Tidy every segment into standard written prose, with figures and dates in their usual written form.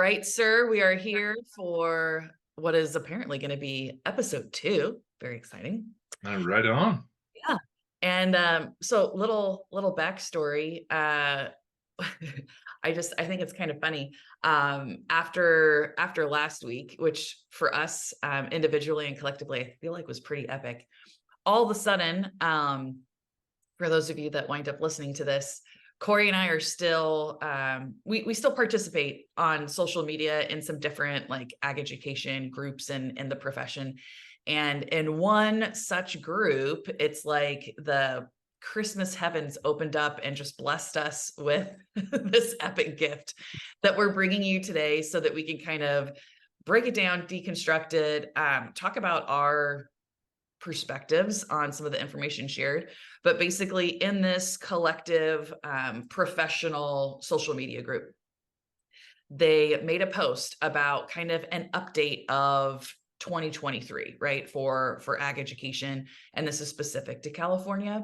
right, sir. We are here for what is apparently going to be episode 2. Very exciting. Right on. Yeah. And so little backstory. I think it's kind of funny. After last week, which for us individually and collectively, I feel like was pretty epic. All of a sudden, for those of you that wind up listening to this, Cory and I are still we still participate on social media in some different like ag education groups in the profession. And in one such group, it's like the Christmas heavens opened up and just blessed us with this epic gift that we're bringing you today so that we can kind of break it down, deconstruct it, talk about our perspectives on some of the information shared, but basically in this collective professional social media group, they made a post about kind of an update of 2023, right, for ag education, and this is specific to California.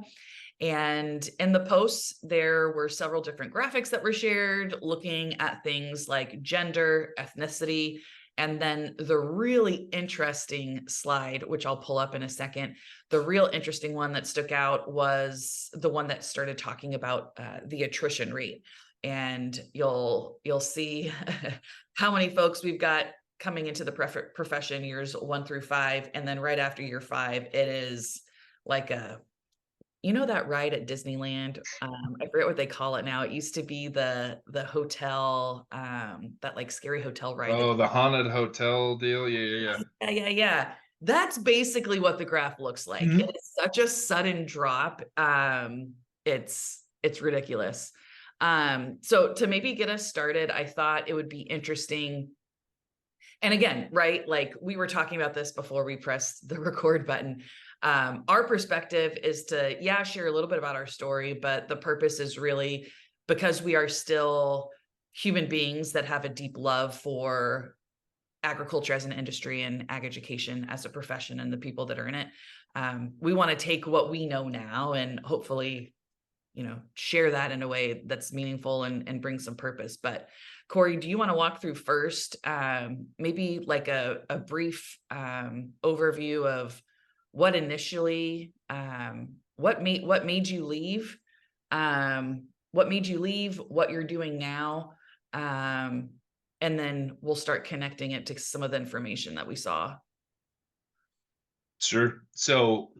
And in the posts, there were several different graphics that were shared looking at things like gender, ethnicity, and then the really interesting slide, which I'll pull up in a second. The real interesting one that stuck out was the one that started talking about the attrition rate. And you'll see how many folks we've got coming into the profession years 1 through 5. And then right after year 5, it is like that ride at Disneyland, I forget what they call it now. It used to be the hotel, that like scary hotel ride that Oh, the haunted hotel deal. Yeah. yeah. That's basically what the graph looks like. It Mhm. is such a sudden drop. It's ridiculous. So to maybe get us started, I thought it would be interesting. And again, right, like we were talking about this before we pressed the record button. Our perspective is to, share a little bit about our story, but the purpose is really because we are still human beings that have a deep love for agriculture as an industry and ag education as a profession and the people that are in it. We want to take what we know now and hopefully share that in a way that's meaningful and bring some purpose. But Cory, do you want to walk through first, maybe like a brief overview of what initially, what made you leave, what you're doing now, and then we'll start connecting it to some of the information that we saw. Sure. So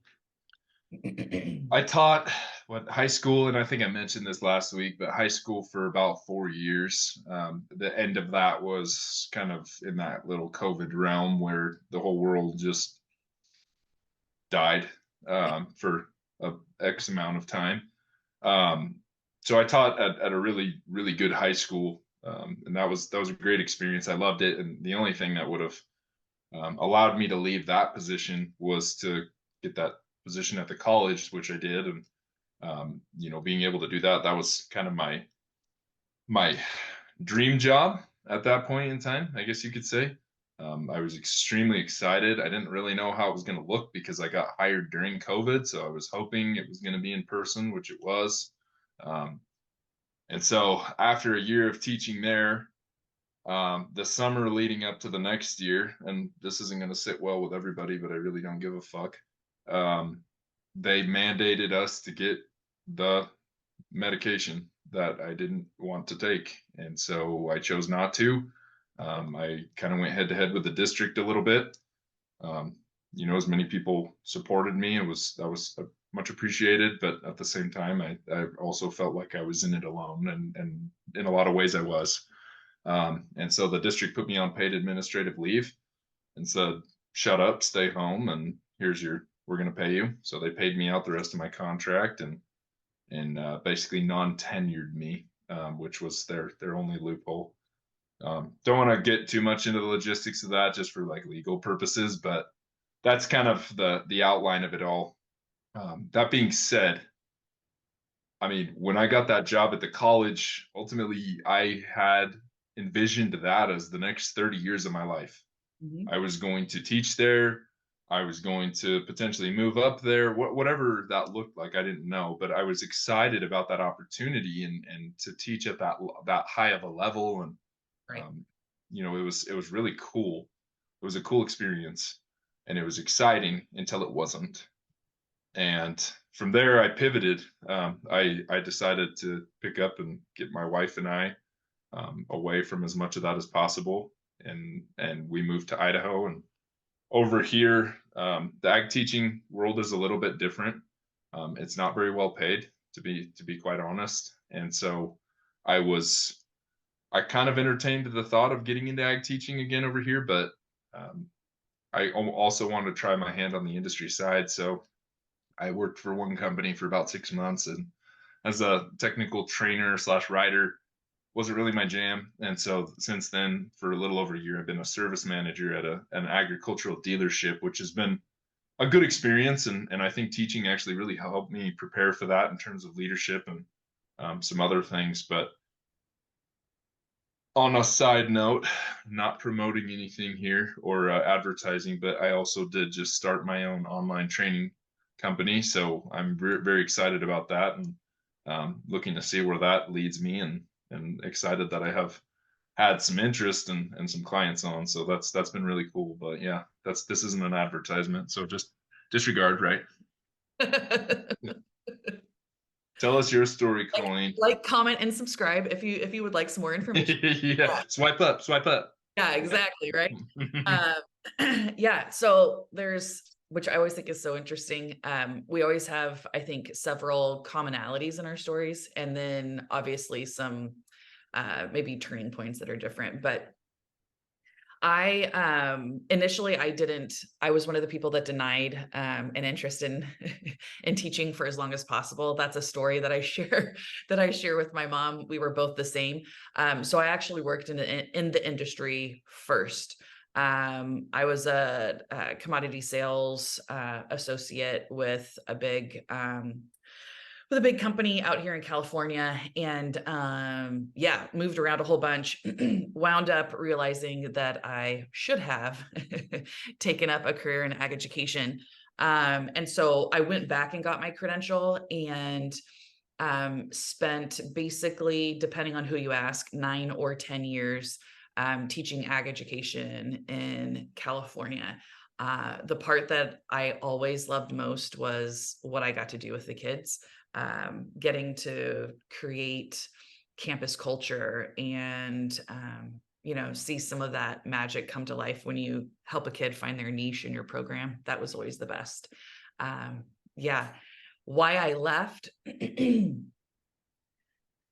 I taught high school, and I think I mentioned this last week, but high school for about 4 years. The end of that was kind of in that little COVID realm where the whole world just died for a X amount of time. Um, so I taught at a really, really good high school, and that was a great experience. I loved it, and the only thing that would have allowed me to leave that position was to get that position at the college, which I did, and being able to do that was kind of my dream job at that point in time, I guess you could say. I was extremely excited. I didn't really know how it was going to look because I got hired during COVID, so I was hoping it was going to be in person, which it was. Um, and so after a year of teaching there, the summer leading up to the next year, and this isn't going to sit well with everybody, but I really don't give a fuck. Um, they mandated us to get the medication that I didn't want to take, and so I chose not to. I kind of went head to head with the district a little bit. Um, as many people supported me, that was much appreciated, but at the same time, I also felt like I was in it alone, and in a lot of ways I was. And so the district put me on paid administrative leave and said, shut up, stay home, and we're going to pay you. So they paid me out the rest of my contract and basically non-tenured me, which was their only loophole. Don't want to get too much into the logistics of that just for like legal purposes, but that's kind of the outline of it all. That being said, I mean, when I got that job at the college, ultimately I had envisioned that as the next 30 years of my life. Mhm. I was going to teach there. I was going to potentially move up there, whatever that looked like, I didn't know, but I was excited about that opportunity and to teach at that high of a level. And Right. it was really cool. It was a cool experience, and it was exciting until it wasn't. And from there, I pivoted. I decided to pick up and get my wife and I away from as much of that as possible, and we moved to Idaho. And over here, the ag teaching world is a little bit different. It's not very well paid, to be quite honest. And so I kind of entertained the thought of getting into ag teaching again over here, but um, also wanted to try my hand on the industry side. So I worked for one company for about 6 months, and as a technical trainer slash writer, wasn't really my jam. And so since then, for a little over a year, I've been a service manager at an agricultural dealership, which has been a good experience. And I think teaching actually really helped me prepare for that in terms of leadership and some other things. But on a side note, not promoting anything here or advertising, but I also did just start my own online training company. So I'm very excited about that, and looking to see where that leads me, and excited that I have had some interest and some clients on. So that's been really cool. But yeah, this isn't an advertisement, so just disregard, right? Tell us your story, Colleen. Like, comment, and subscribe if you would like some more information. Yeah, swipe up, swipe up. Yeah, exactly, right? Yeah, so there's, which I always think is so interesting. We always have, I think, several commonalities in our stories, and then obviously some maybe turning points that are different. But initially I was one of the people that denied an interest in in teaching for as long as possible. That's a story that I share with my mom. We were both the same. So I actually worked in the industry first. I was a commodity sales associate with a big company out here in California, and yeah, moved around a whole bunch. Wound up realizing that I should have taken up a career in ag education. And so I went back and got my credential, and spent basically, depending on who you ask, 9 or 10 years teaching ag education in California. The part that I always loved most was what I got to do with the kids, getting to create campus culture and see some of that magic come to life when you help a kid find their niche in your program. That was always the best. Yeah. Why I left,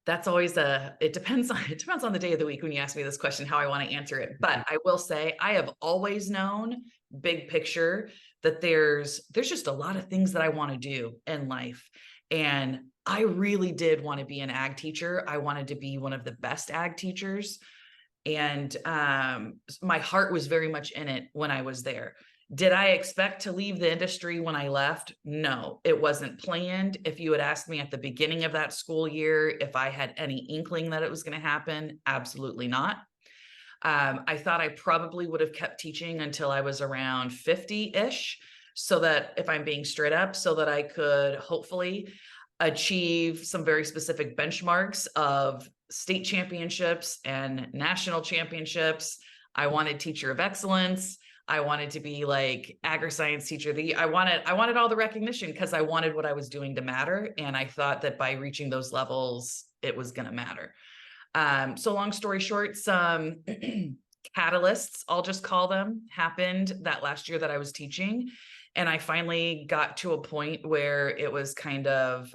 that's always it depends on the day of the week when you ask me this question, how I want to answer it. But I will say I have always known, big picture, that there's just a lot of things that I want to do in life. And I really did want to be an ag teacher. I wanted to be one of the best ag teachers. And my heart was very much in it when I was there. Did I expect to leave the industry when I left? No, it wasn't planned. If you had asked me at the beginning of that school year if I had any inkling that it was going to happen, absolutely not. I thought I probably would have kept teaching until I was around 50-ish, so that, if I'm being straight up, so that I could hopefully achieve some very specific benchmarks of state championships and national championships. I wanted teacher of excellence. I wanted to be like agri-science teacher. I wanted all the recognition because I wanted what I was doing to matter. And I thought that by reaching those levels, it was going to matter. So long story short, some catalysts, I'll just call them, happened that last year that I was teaching. And I finally got to a point where it was kind of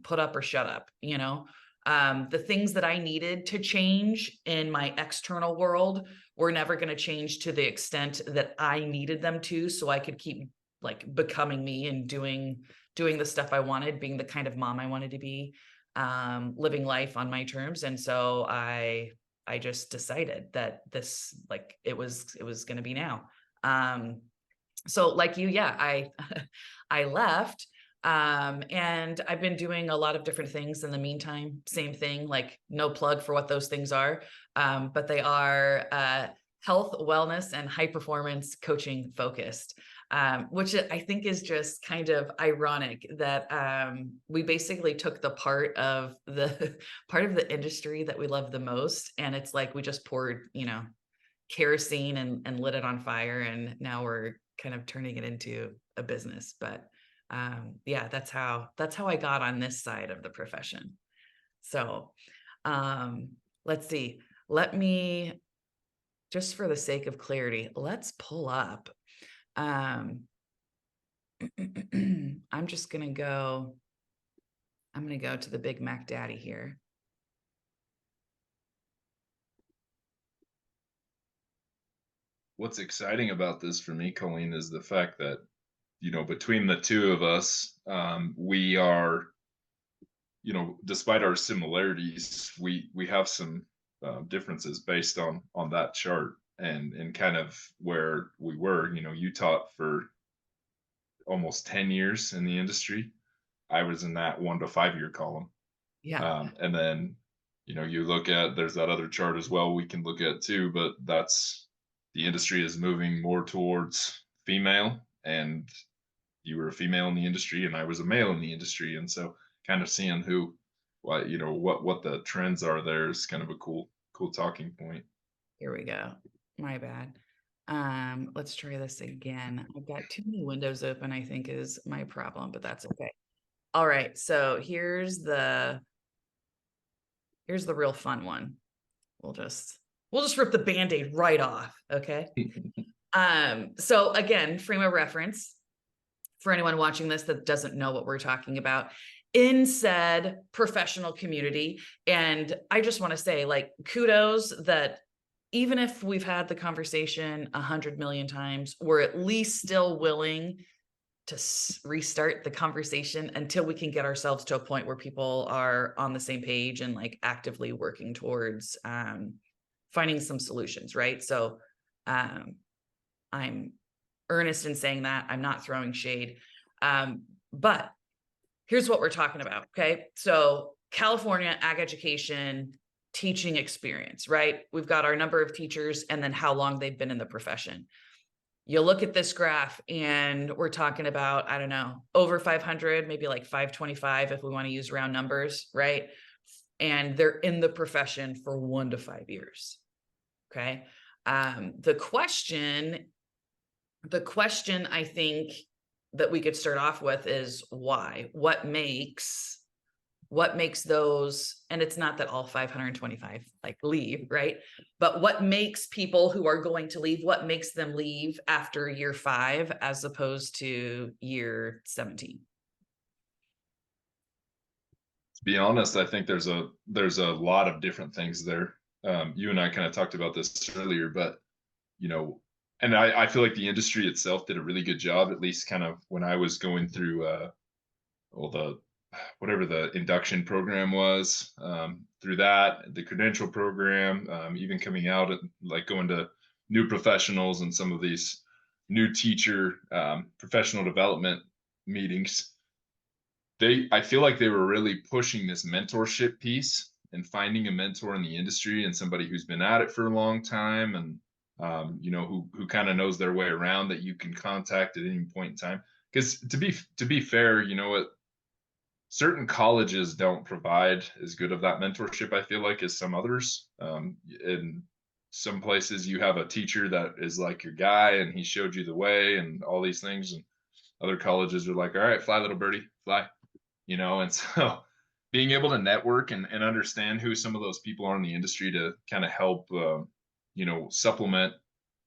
put up or shut up, the things that I needed to change in my external world were never going to change to the extent that I needed them to, so I could keep like becoming me and doing the stuff I wanted, being the kind of mom I wanted to be, living life on my terms. And so I just decided that this, like, it was going to be now. So like you, yeah, I left. And I've been doing a lot of different things in the meantime. Same thing, like no plug for what those things are. But they are health, wellness, and high performance coaching focused, which I think is just kind of ironic that we basically took the part of the industry that we love the most. And it's like we just poured, kerosene and lit it on fire, and now we're kind of turning it into a business. But yeah, that's how I got on this side of the profession. So let's see. Let me, just for the sake of clarity, let's pull up. I'm just gonna go, I'm gonna go to the Big Mac Daddy here. What's exciting about this for me, Colleen, is the fact that, between the two of us, we are, despite our similarities, we have some differences based on that chart and kind of where we were. You taught for almost 10 years in the industry. I was in that 1 to 5 year column. Yeah. And then, you look at, there's that other chart as well we can look at too, but that's, the industry is moving more towards female, and you were a female in the industry and I was a male in the industry. And so kind of seeing what the trends are there is kind of a cool talking point. Here we go. My bad. Let's try this again. I've got too many windows open, I think, is my problem, but that's okay. All right, so here's the real fun one. We'll just rip the Band-Aid right off, okay? So again, frame of reference for anyone watching this that doesn't know what we're talking about in said professional community. And I just want to say, like, kudos that even if we've had the conversation 100 million times, we're at least still willing to restart the conversation until we can get ourselves to a point where people are on the same page and like actively working towards finding some solutions, right? So I'm earnest in saying that. I'm not throwing shade. But here's what we're talking about, okay? So California ag education teaching experience, right? We've got our number of teachers and then how long they've been in the profession. You look at this graph and we're talking about, I don't know, over 500, maybe like 525 if we want to use round numbers, right? And they're in the profession for 1 to 5 years, okay? The question I think that we could start off with is why? What makes those, and it's not that all 525 like leave, right? But what makes people who are going to leave, what makes them leave after year 5 as opposed to year 17? To be honest, I think there's a lot of different things there. You and I kind of talked about this earlier, but and I feel like the industry itself did a really good job, at least kind of when I was going through whatever the induction program was, through that, the credential program, even coming out at like going to new professionals and some of these new teacher professional development meetings. I feel like they were really pushing this mentorship piece and finding a mentor in the industry and somebody who's been at it for a long time and who kind of knows their way around that you can contact at any point in time. Because to be fair, what certain colleges don't provide as good of that mentorship, I feel like, as some others. In some places you have a teacher that is like your guy and he showed you the way and all these things, and other colleges are like, all right, fly little birdie, fly. And so being able to network and understand who some of those people are in the industry to kind of help supplement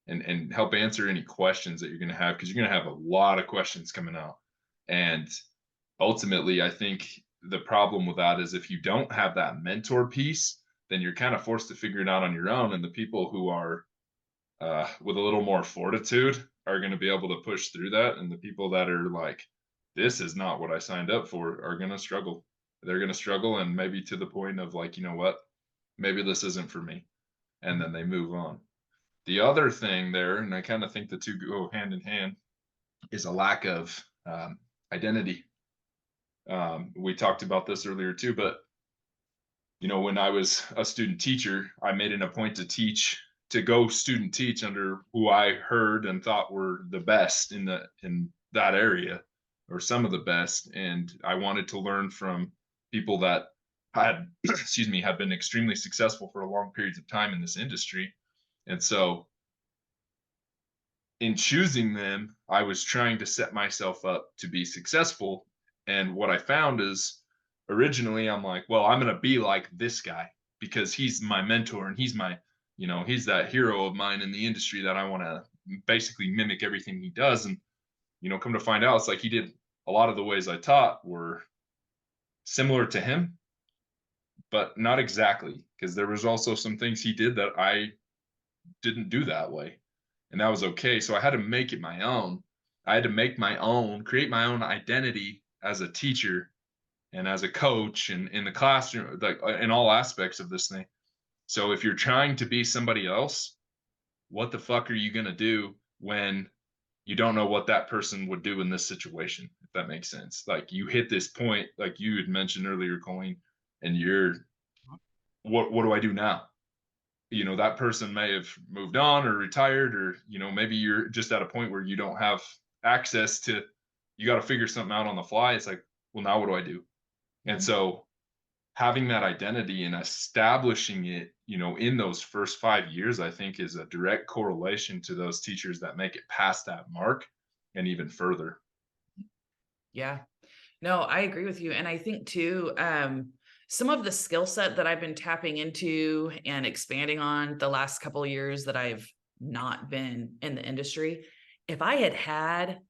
and help answer any questions that you're going to have, because you're going to have a lot of questions coming out. And ultimately, I think the problem with that is if you don't have that mentor piece, then you're kind of forced to figure it out on your own. And the people who are with a little more fortitude are going to be able to push through that. And the people that are like, this is not what I signed up for, are going to struggle. They're going to struggle, and maybe to the point of like, you know what, maybe this isn't for me. And then they move on. The other thing there, and I kind of think the two go hand in hand, is a lack of identity. We talked about this earlier too, but when I was a student teacher, I made it a point to go student teach under who I heard and thought were the best in that area, or some of the best. And I wanted to learn from people that had been extremely successful for long periods of time in this industry. And so in choosing them, I was trying to set myself up to be successful. And what I found is originally I'm like, well, I'm going to be like this guy because he's my mentor and he's my, he's that hero of mine in the industry that I want to basically mimic everything he does. And, come to find out, it's like he did a lot of the ways I taught were similar to him, but not exactly because there was also some things he did that I didn't do that way. And that was okay. So I had to make it my own. I had to make my own, create my own identity as a teacher and as a coach and in the classroom, like in all aspects of this thing. So if you're trying to be somebody else, what the fuck are you going to do when you don't know what that person would do in this situation? If that makes sense. Like you hit this point, like you had mentioned earlier, Colleen, and you're, what do I do now? That person may have moved on or retired, or maybe you're just at a point where you don't have access to, you got to figure something out on the fly. It's like, well, now what do I do? And Mhm. so having that identity and establishing it, in those first 5 years, I think is a direct correlation to those teachers that make it past that mark and even further. Yeah. No, I agree with you. And I think too, some of the skill set that I've been tapping into and expanding on the last couple of years that I've not been in the industry, if I had had,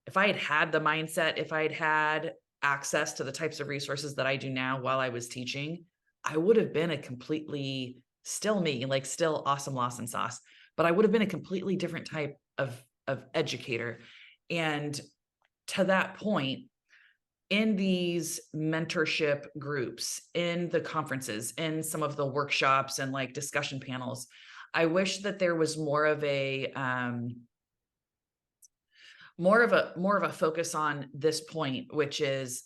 if I had had the mindset, if I had had access to the types of resources that I do now while I was teaching, I would have been a completely still me, like still awesome Lawson sauce, but I would have been a completely different type of educator. And to that point, in these mentorship groups, in the conferences, in some of the workshops and like discussion panels, I wish that there was more of a focus on this point, which is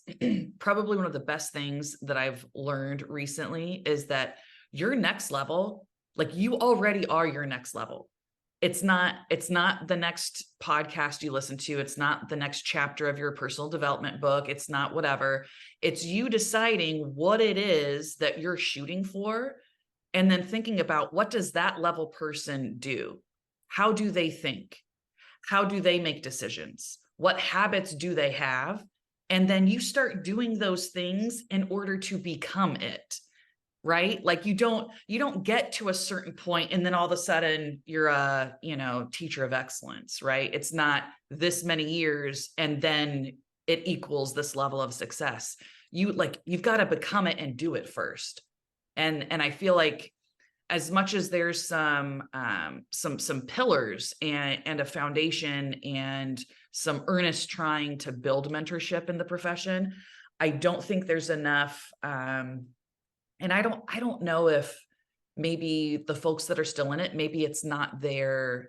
probably one of the best things that I've learned recently is that your next level, like you already are your next level. It's not the next podcast you listen to, it's not the next chapter of your personal development book, it's not whatever. It's you deciding what it is that you're shooting for and then thinking about what does that level person do? How do they think? How do they make decisions? What habits do they have? And then you start doing those things in order to become it, right? Like you don't get to a certain point and then all of a sudden you're a, teacher of excellence, right? It's not this many years and then it equals this level of success. You've got to become it and do it first. And I feel like as much as there's some pillars and a foundation and some earnest trying to build mentorship in the profession, I don't think there's enough and I don't know if maybe the folks that are still in it, maybe it's not their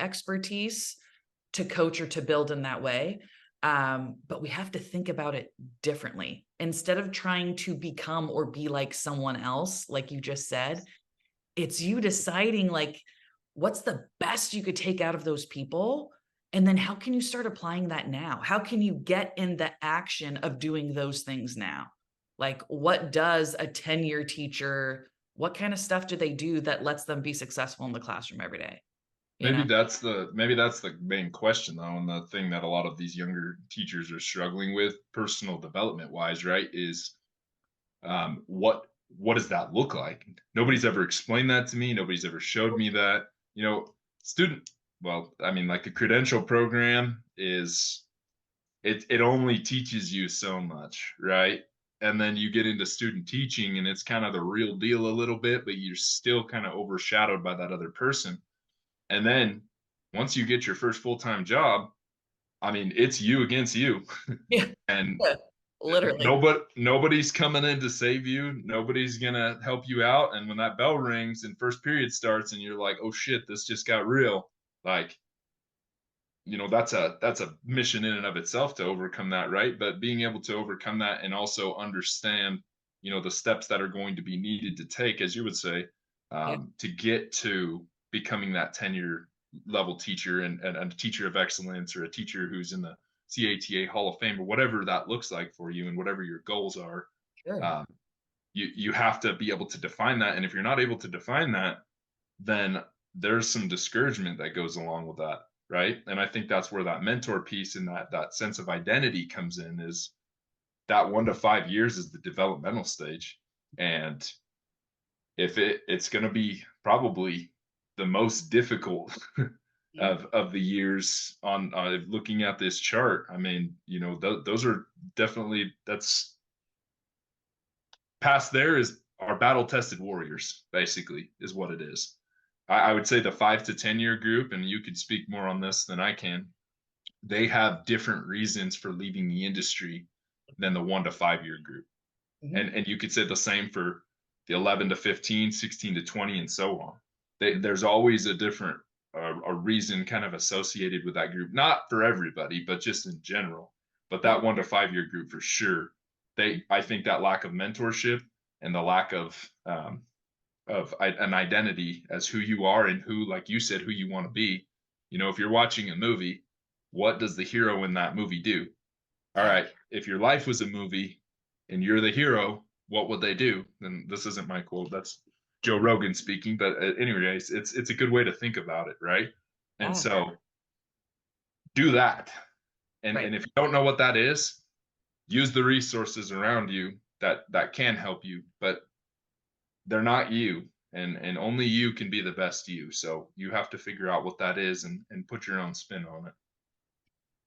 expertise to coach or to build in that way. But we have to think about it differently. Instead of trying to become or be like someone else, like you just said, it's you deciding like what's the best you could take out of those people. And then how can you start applying that now? How can you get in the action of doing those things now? Like, what does a 10-year teacher, what kind of stuff do they do that lets them be successful in the classroom every day? You know? Maybe that's the main question though, and the thing that a lot of these younger teachers are struggling with, personal development wise, right? Is what does that look like? Nobody's ever explained that to me. Nobody's ever showed me that. Student. Well, I mean, like the credential program is it only teaches you so much, right? And then you get into student teaching, and it's kind of the real deal a little bit, but you're still kind of overshadowed by that other person. And then once you get your first full time job, I mean, it's you against you, Yeah, and yeah, literally. nobody's coming in to save you. Nobody's gonna help you out. And when that bell rings and first period starts, and you're like, "Oh shit, this just got real," like that's a mission in and of itself to overcome that, right? But being able to overcome that and also understand, the steps that are going to be needed to take, as you would say, Yeah, to get to becoming that tenure level teacher and a teacher of excellence, or a teacher who's in the CATA Hall of Fame, or whatever that looks like for you and whatever your goals are. sure. um, you have to be able to define that, and if you're not able to define that, then there's some discouragement that goes along with that. right? And I think that's where that mentor piece and that sense of identity comes in, is that 1 to 5 years is the developmental stage. And if it's going to be probably the most difficult of the years on looking at this chart. I mean, those are definitely, that's past there is our battle tested warriors, basically, is what it is. I would say the 5 to 10 year group, and you could speak more on this than I can, they have different reasons for leaving the industry than the 1 to 5 year group. And you could say the same for the 11 to 15, 16 to 20, and so on. There's always a different a reason kind of associated with that group, not for everybody, but just in general. But that 1 to 5 year group for sure, I think that lack of mentorship and the lack of an identity as who you are and who, like you said, who you want to be. If you're watching a movie, what does the hero in that movie do? All right, if your life was a movie and you're the hero, what would they do? And this isn't my quote, that's Joe Rogan speaking, but anyways, it's a good way to think about it, right? And so do that. And if you don't know what that is, use the resources around you that can help you, but they're not you. And only you can be the best you. So you have to figure out what that is and put your own spin on it.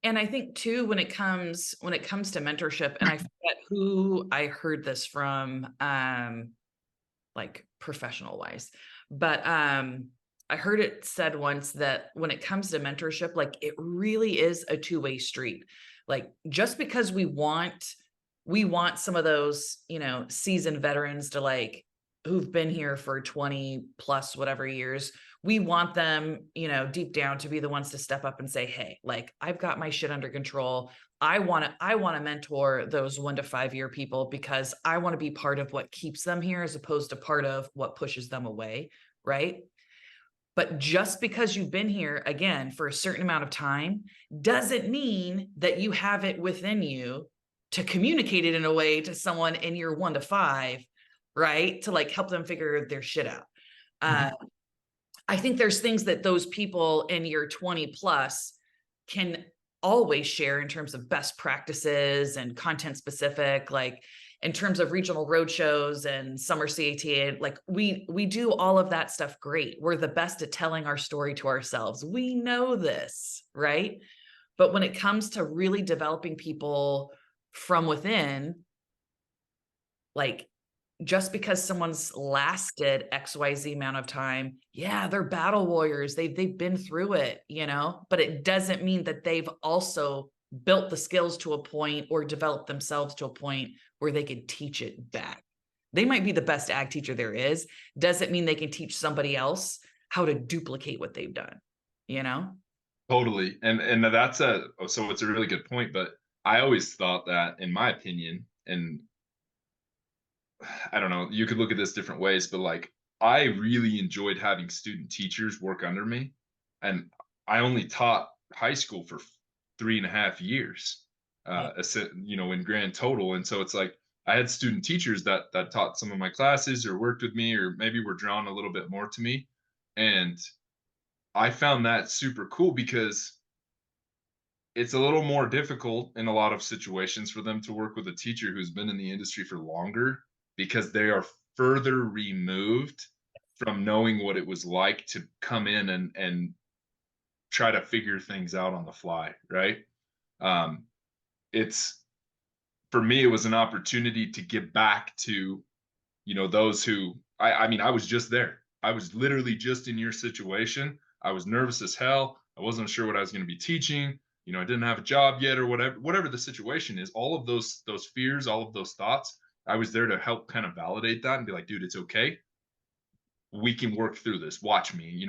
And I think too, when it comes to mentorship, and I forget who I heard this from, like professional wise, but I heard it said once that when it comes to mentorship, like it really is a two-way street. Like just because we want some of those, seasoned veterans to, like, who've been here for 20 plus whatever years, we want them, deep down to be the ones to step up and say, hey, like, I've got my shit under control. I want to mentor those 1 to 5 year people because I want to be part of what keeps them here as opposed to part of what pushes them away. Right. But just because you've been here again for a certain amount of time doesn't mean that you have it within you to communicate it in a way to someone in your 1 to 5, right? To like help them figure their shit out. I think there's things that those people in your 20 plus can always share in terms of best practices and content specific, like in terms of regional roadshows and summer CATA, like we do all of that stuff great. We're the best at telling our story to ourselves. We know this, right? But when it comes to really developing people from within, like just because someone's lasted XYZ amount of time, yeah, they're battle warriors. They've been through it, but it doesn't mean that they've also built the skills to a point or developed themselves to a point where they can teach it back. They might be the best ag teacher there is. Doesn't mean they can teach somebody else how to duplicate what they've done, Totally. And so it's a really good point, but I always thought that, in my opinion, and I don't know, you could look at this different ways, but like I really enjoyed having student teachers work under me. And I only taught high school for 3.5 years, in grand total. And so it's like I had student teachers that taught some of my classes or worked with me, or maybe were drawn a little bit more to me. And I found that super cool because it's a little more difficult in a lot of situations for them to work with a teacher who's been in the industry for longer, because they are further removed from knowing what it was like to come in and try to figure things out on the fly, right? It's, for me, it was an opportunity to give back to, those who, I mean, I was just there. I was literally just in your situation. I was nervous as hell. I wasn't sure what I was going to be teaching. I didn't have a job yet, or whatever the situation is. All of those fears, all of those thoughts, I was there to help kind of validate that and be like, dude, it's okay. We can work through this. Watch me.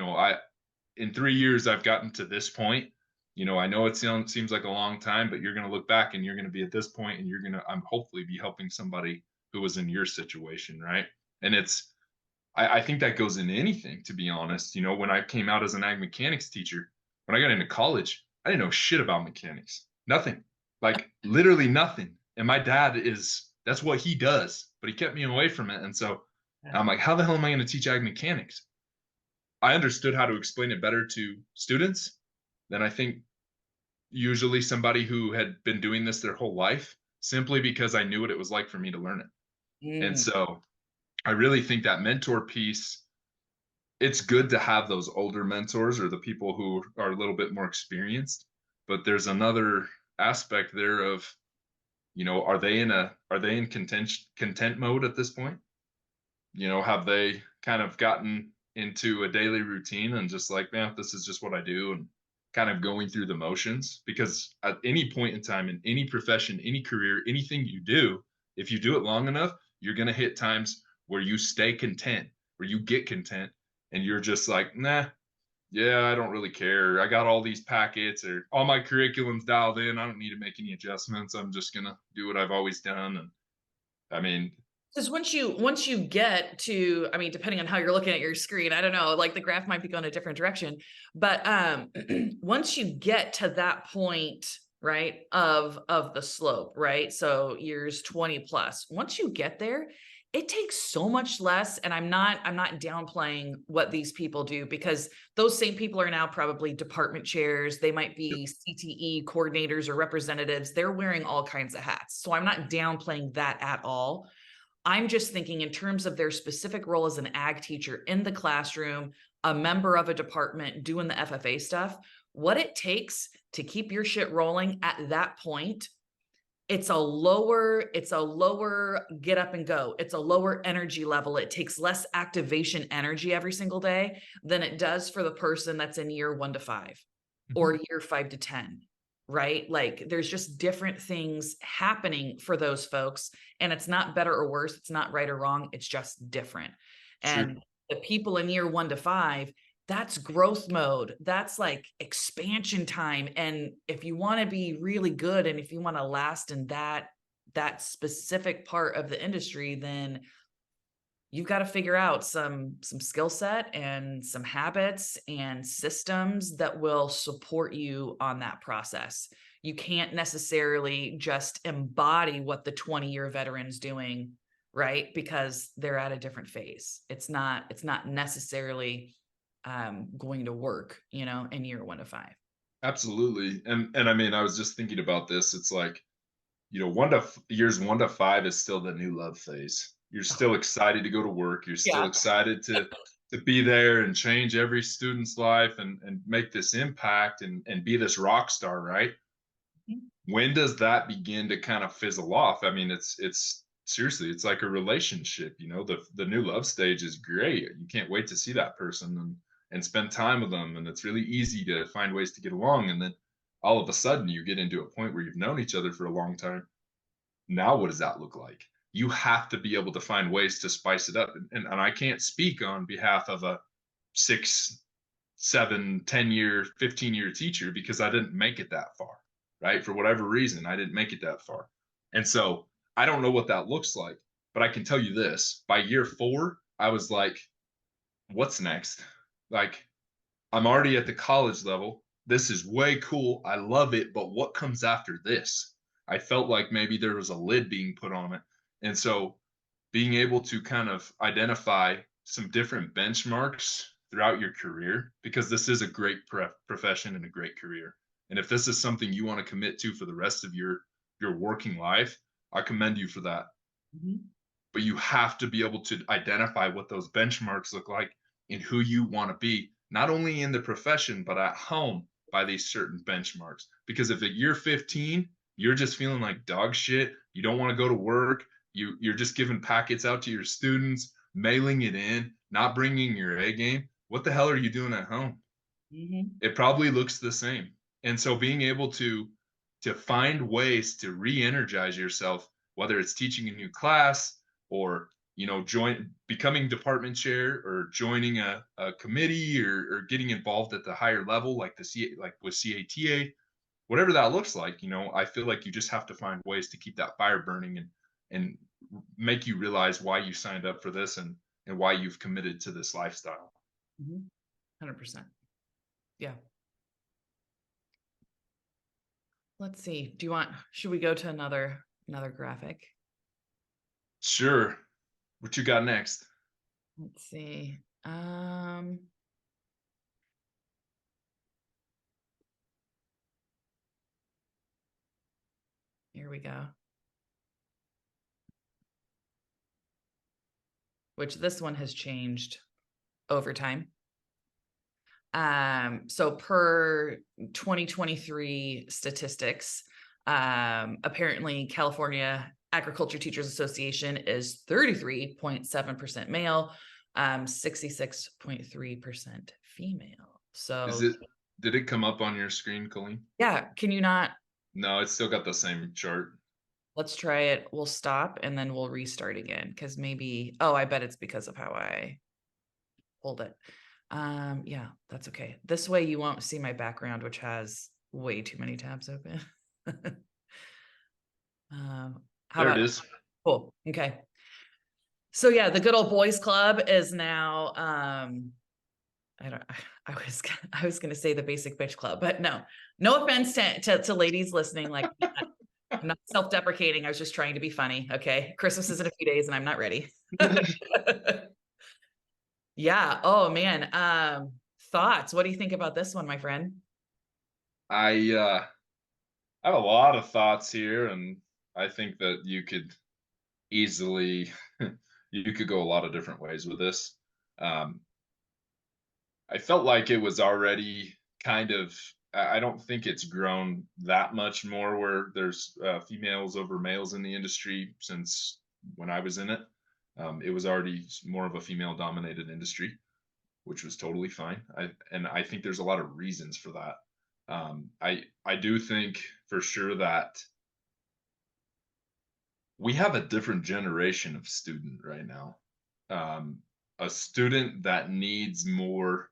In 3 years, I've gotten to this point. I know it seems like a long time, but you're going to look back and you're going to be at this point, and I'm hopefully be helping somebody who was in your situation. Right. And I think that goes into anything, to be honest. When I came out as an ag mechanics teacher, when I got into college, I didn't know shit about mechanics. Nothing. Like literally nothing. And my dad that's what he does, but he kept me away from it. And so I'm like, how the hell am I going to teach ag mechanics? I understood how to explain it better to students, than I think usually somebody who had been doing this their whole life, simply because I knew what it was like for me to learn it. And Mm. so I really think that mentor piece, it's good to have those older mentors or the people who are a little bit more experienced, but there's another aspect there of, are they in content mode at this point? Have they kind of gotten into a daily routine and just like, man, this is just what I do, and kind of going through the motions? Because at any point in time, in any profession, any career, anything you do, if you do it long enough, you're going to hit times where you stay content, where you get content, and you're just like, nah, yeah, I don't really care. I got all these packets or all my curriculum's dialed in. I don't need to make any adjustments. I'm just going to do what I've always done. And I mean, Because once you get to, I mean, depending on how you're looking at your screen, I don't know, like the graph might be going a different direction, but once you get to that point, right, of the slope, right? So years 20 plus, once you get there, it takes so much less. And I'm not downplaying what these people do, because those same people are now probably department chairs. They might be CTE coordinators or representatives. They're wearing all kinds of hats. So I'm not downplaying that at all. I'm just thinking in terms of their specific role as an ag teacher in the classroom, a member of a department doing the FFA stuff, what it takes to keep your shit rolling at that point. It's a lower get up and go. It's a lower energy level. It takes less activation energy every single day than it does for the person that's in year 1 to 5 or mhm, year 5 to 10, right? Like there's just different things happening for those folks. And it's not better or worse. It's not right or wrong. It's just different. sure. And the people in year 1 to 5, that's growth mode. That's like expansion time. And if you want to be really good and if you want to last in that specific part of the industry, then you've got to figure out some skill set and some habits and systems that will support you on that process. You can't necessarily just embody what the 20-year veteran's doing, right? Because they're at a different phase. It's not necessarily going to work, in year 1 to 5. Absolutely. And I mean, I was just thinking about this. It's like, years 1 to 5 is still the new love phase. You're Oh, still excited to go to work. You're still yeah. excited to be there and change every student's life and make this impact and be this rock star, right? When does that begin to kind of fizzle off? I mean, it's seriously, it's like a relationship, the new love stage is great. You can't wait to see that person and spend time with them. And it's really easy to find ways to get along. And then all of a sudden you get into a point where you've known each other for a long time. Now, what does that look like? You have to be able to find ways to spice it up. And I can't speak on behalf of a 6, 7, 10-year, 15-year teacher because I didn't make it that far, right? For whatever reason, I didn't make it that far. And so I don't know what that looks like, but I can tell you this: by year 4, I was like, what's next? Like, I'm already at the college level. This is way cool. I love it. But what comes after this? I felt like maybe there was a lid being put on it. And so being able to kind of identify some different benchmarks throughout your career, because this is a great profession and a great career. And if this is something you want to commit to for the rest of your working life, I commend you for that. Mhm. But you have to be able to identify what those benchmarks look like and who you want to be, not only in the profession, but at home by these certain benchmarks. Because if at year 15, you're just feeling like dog shit, you don't want to go to work, you're just giving packets out to your students, mailing it in, not bringing your A game, what the hell are you doing at home? Mhm. It probably looks the same. And so being able to find ways to re-energize yourself, whether it's teaching a new class or becoming department chair or joining a committee or getting involved at the higher level like like with CATA, whatever that looks like, I feel like you just have to find ways to keep that fire burning and make you realize why you signed up for this and why you've committed to this lifestyle. Mhm. 100%. Yeah. Let's see. Should we go to another graphic? Sure. What you got next? Let's see. Here we go. Which this one has changed over time. So per 2023 statistics, apparently California Agriculture Teachers Association is 33.7% male, 66.3% female. So did it come up on your screen, Colleen? yeah, can you not? No, it's still got the same chart. Let's try it. We'll stop and then we'll restart again because maybe, oh, I bet it's because of how I pulled it. Yeah, that's okay. This way you won't see my background, which has way too many tabs open. How There about it is. Cool. Okay. So yeah, the good old boys club is now I was gonna say the basic bitch club, but no offense to ladies listening, like I'm not self-deprecating. I was just trying to be funny. Okay. Christmas is in a few days and I'm not ready. Yeah. Oh man. Thoughts. What do you think about this one, my friend? I have a lot of thoughts here, and I think that you could easily you could go a lot of different ways with this. Um, I felt like it was already kind of. I don't think it's grown that much more where there's females over males in the industry since when I was in it. It was already more of a female-dominated industry, which was totally fine. I think there's a lot of reasons for that. I do think for sure that we have a different generation of student right now. A student that needs more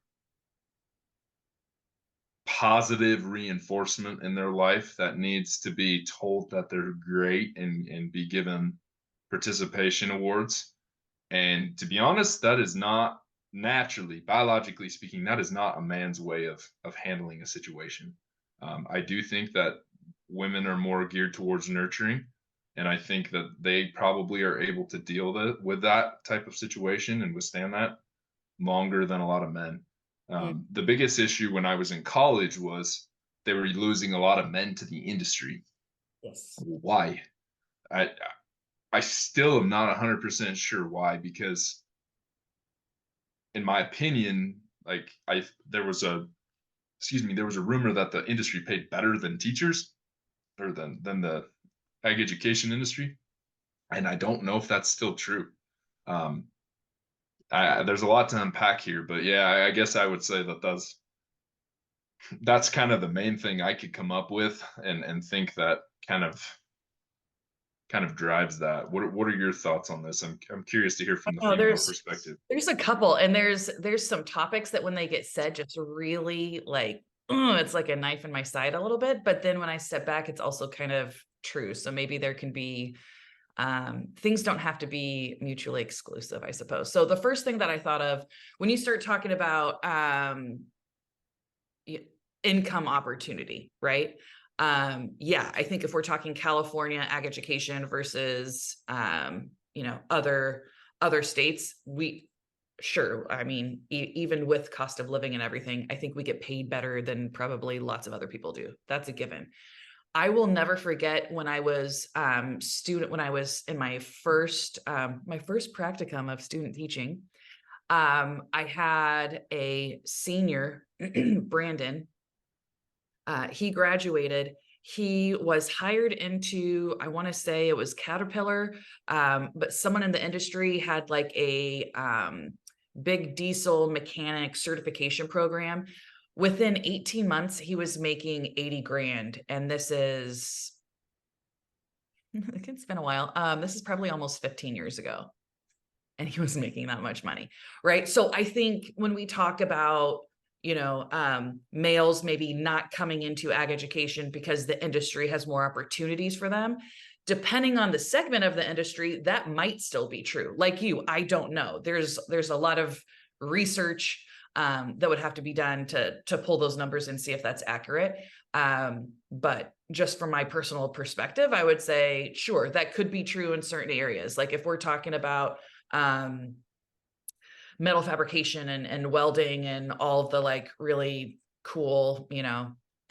positive reinforcement in their life, that needs to be told that they're great and be given participation awards. And to be honest, that is not naturally, biologically speaking, that is not a man's way of handling a situation. I do think that women are more geared towards nurturing, and I think that they probably are able to deal with that type of situation and withstand that longer than a lot of men. The biggest issue when I was in college was they were losing a lot of men to the industry. Yes. Why? I still am not 100% sure why, because in my opinion, like there was a rumor that the industry paid better than teachers or than the ag education industry, and I don't know if that's still true. There's a lot to unpack here, but yeah, I guess I would say that's kind of the main thing I could come up with and think that kind of drives that. What are your thoughts on this? I'm curious to hear from the female perspective. There's a couple, and there's some topics that when they get said, just really like, it's like a knife in my side a little bit. But then when I step back, it's also kind of true. So maybe there can be things don't have to be mutually exclusive, I suppose. So the first thing that I thought of when you start talking about income opportunity, right? Yeah, I think if we're talking California ag education versus other states, I mean, even with cost of living and everything, I think we get paid better than probably lots of other people do. That's a given. I will never forget when I was when I was in my first practicum of student teaching. I had a senior, Brandon. He graduated. He was hired into, I want to say it was Caterpillar, but someone in the industry had like a big diesel mechanic certification program. Within 18 months, he was making 80 grand. And this is, it's been a while. This is probably almost 15 years ago. And he was making that much money, right? So I think when we talk about, males maybe not coming into ag education because the industry has more opportunities for them, depending on the segment of the industry, that might still be true. Like I don't know. There's a lot of research that would have to be done to pull those numbers and see if that's accurate. But just from my personal perspective, I would say, sure, that could be true in certain areas. Like if we're talking about metal fabrication and welding and all of the like really cool,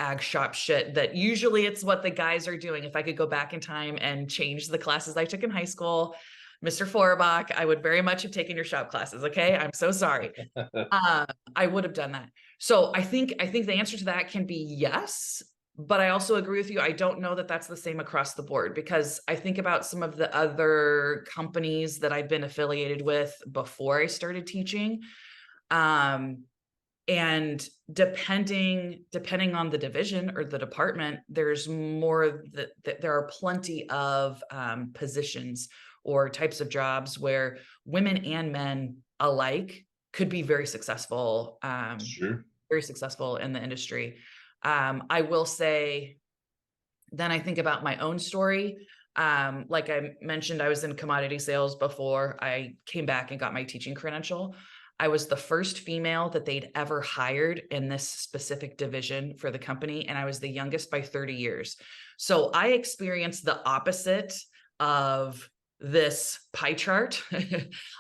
ag shop shit that usually it's what the guys are doing. If I could go back in time and change the classes I took in high school, Mr. Forbach, I would very much have taken your shop classes. Okay. I'm so sorry. I would have done that. So I think the answer to that can be yes, but I also agree with you. I don't know that that's the same across the board, because I think about some of the other companies that I've been affiliated with before I started teaching. And depending on the division or the department, there's more that there are plenty of positions or types of jobs where women and men alike could be very successful, Sure. in the industry. I will say, then I think about my own story. Like I mentioned, I was in commodity sales before I came back and got my teaching credential. I was the first female that they'd ever hired in this specific division for the company, and I was the youngest by 30 years. So I experienced the opposite of this pie chart.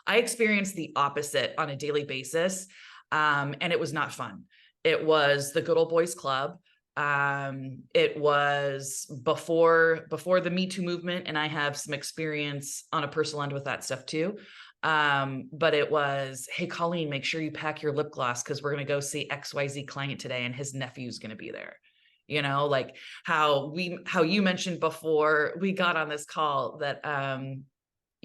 I experienced the opposite on a daily basis, and it was not fun. It was the good old boys club. It was before the Me Too movement, and I have some experience on a personal end with that stuff too. But it was, hey, Colleen, make sure you pack your lip gloss because we're going to go see XYZ client today and his nephew's going to be there. You know, like how you mentioned before we got on this call that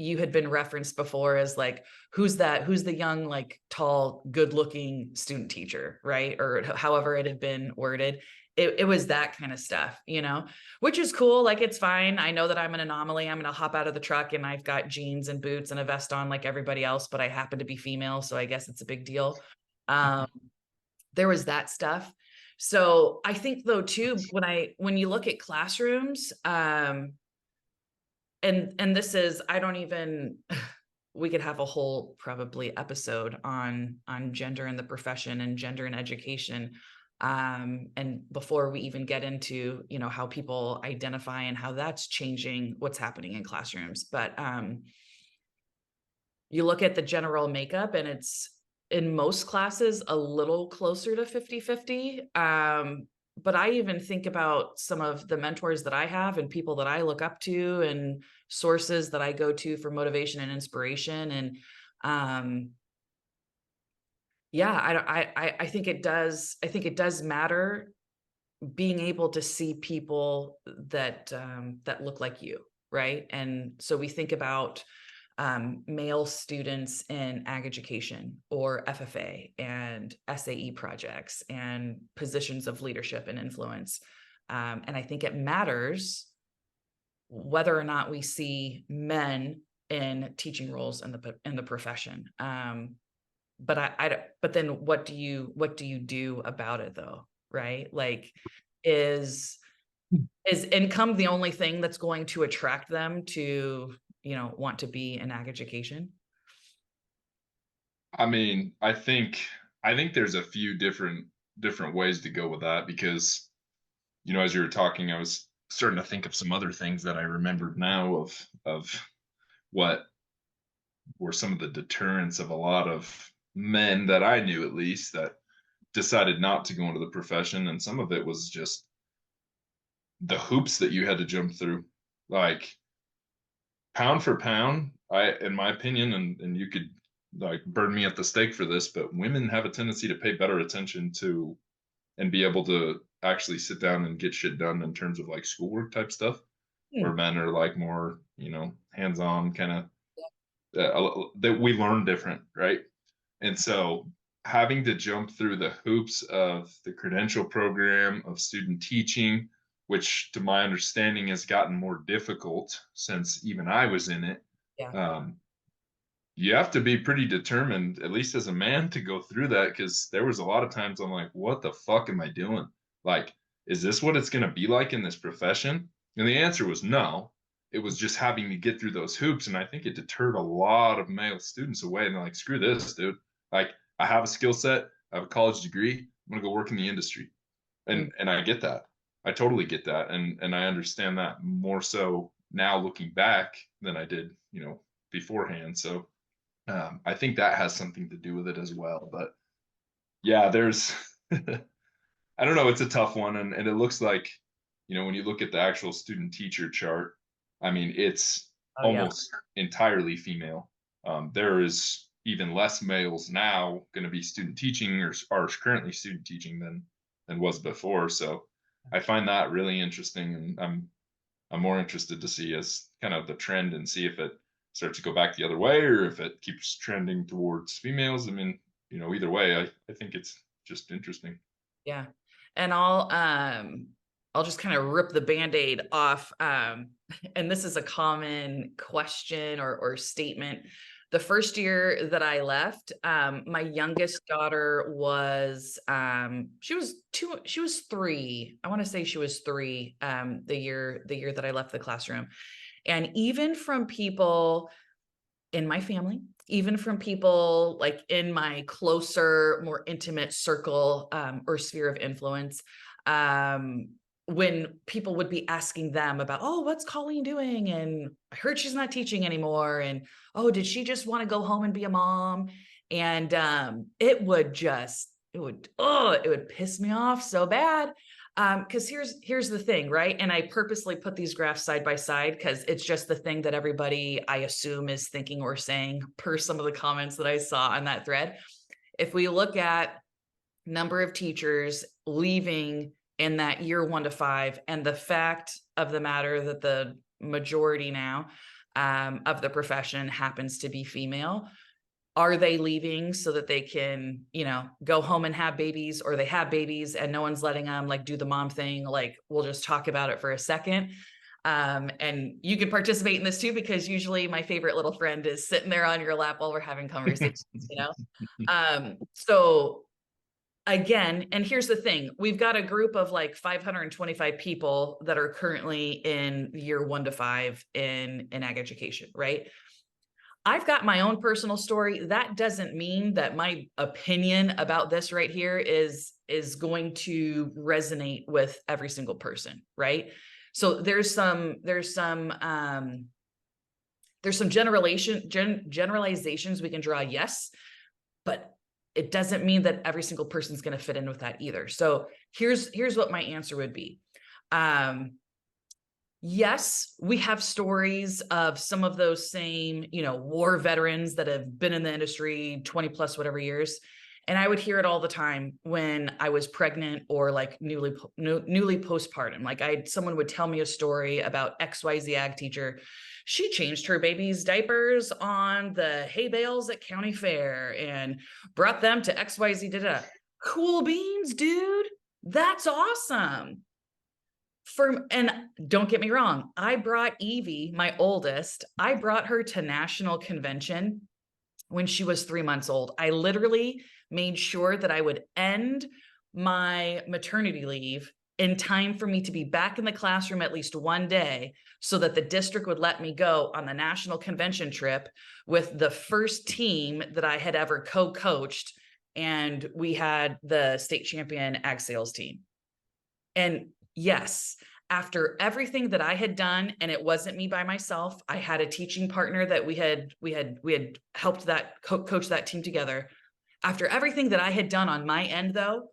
you had been referenced before as like, who's the young, like tall, good looking student teacher, right? Or however it had been worded. It was that kind of stuff, you know, which is cool. Like, it's fine. I know that I'm an anomaly. I'm going to hop out of the truck and I've got jeans and boots and a vest on like everybody else, but I happen to be female. So I guess it's a big deal. There was that stuff. So I think though, too, when you look at classrooms, and this is, I don't even, we could have a whole probably episode on gender in the profession and gender in education. And before we even get into, you know, how people identify and how that's changing what's happening in classrooms. But you look at the general makeup and it's in most classes a little closer to 50-50. But I even think about some of the mentors that I have and people that I look up to and sources that I go to for motivation and inspiration. And yeah, I think it does. I think it does matter being able to see people that look like you, right? And so we think about male students in ag education or FFA and SAE projects and positions of leadership and influence. And I think it matters whether or not we see men in teaching roles in the profession. But then what do you do about it though? Right? Like, is income the only thing that's going to attract them to, you know, want to be in ag education? I mean, I think there's a few different ways to go with that because, you know, as you were talking, I was starting to think of some other things that I remembered now of what were some of the deterrents of a lot of men that I knew, at least, that decided not to go into the profession. And some of it was just the hoops that you had to jump through. Like, pound for pound, in my opinion, and you could like burn me at the stake for this, but women have a tendency to pay better attention to and be able to actually sit down and get shit done in terms of like schoolwork type stuff, where Hmm. men are like more, you know, hands-on kind of, that we learn different, right? And so having to jump through the hoops of the credential program of student teaching, which to my understanding has gotten more difficult since even I was in it. Yeah. Um, you have to be pretty determined, at least as a man, to go through that because there was a lot of times I'm like, what the fuck am I doing? Like, is this what it's going to be like in this profession? And the answer was no. It was just having to get through those hoops. And I think it deterred a lot of male students away. And they're like, screw this, dude. Like, I have a skill set, I have a college degree, I'm going to go work in the industry. Hmm. And I get that. I totally get that. And I understand that more so now looking back than I did, you know, beforehand. So I think that has something to do with it as well. But yeah, there's I don't know, it's a tough one, and it looks like, when you look at the actual student teacher chart, I mean, it's Oh yeah. almost entirely female. There is even less males now going to be student teaching or are currently student teaching than was before. So I find that really interesting, and I'm more interested to see as kind of the trend and see if it starts to go back the other way or if it keeps trending towards females. I mean, either way, I think it's just interesting. Yeah. And I'll just kind of rip the Band-Aid off. And this is a common question or statement. The first year that I left, my youngest daughter was she was 3. I want to say she was 3 the year that I left the classroom. And even from people in my family, even from people like in my closer, more intimate circle or sphere of influence, when people would be asking them about, oh, what's Colleen doing? And I heard she's not teaching anymore. And oh, did she just want to go home and be a mom? And it would piss me off so bad. Because here's the thing, right? And I purposely put these graphs side by side because it's just the thing that everybody, I assume, is thinking or saying per some of the comments that I saw on that thread. If we look at number of teachers leaving in that year 1 to 5, and the fact of the matter that the majority now of the profession happens to be female, are they leaving so that they can, go home and have babies, or they have babies and no one's letting them like do the mom thing? Like, we'll just talk about it for a second. And you can participate in this too, because usually my favorite little friend is sitting there on your lap while we're having conversations, So again, and here's the thing, we've got a group of like 525 people that are currently in year 1 to 5 in ag education, right? I've got my own personal story. That doesn't mean that my opinion about this right here is going to resonate with every single person, right? So there's some generalizations we can draw, yes, but it doesn't mean that every single person's going to fit in with that either. So here's what my answer would be. Yes, we have stories of some of those same, war veterans that have been in the industry 20 plus whatever years. And I would hear it all the time when I was pregnant or like newly postpartum. Like someone would tell me a story about XYZ ag teacher. She changed her baby's diapers on the hay bales at county fair and brought them to XYZ. Cool beans, dude. That's awesome. And don't get me wrong, I brought Evie, my oldest, I brought her to national convention when she was 3 months old. I literally made sure that I would end my maternity leave in time for me to be back in the classroom at least one day so that the district would let me go on the national convention trip with the first team that I had ever co-coached. And we had the state champion ag sales team. And yes, after everything that I had done, and it wasn't me by myself, I had a teaching partner that we had helped that coach that team together. After everything that I had done on my end, though,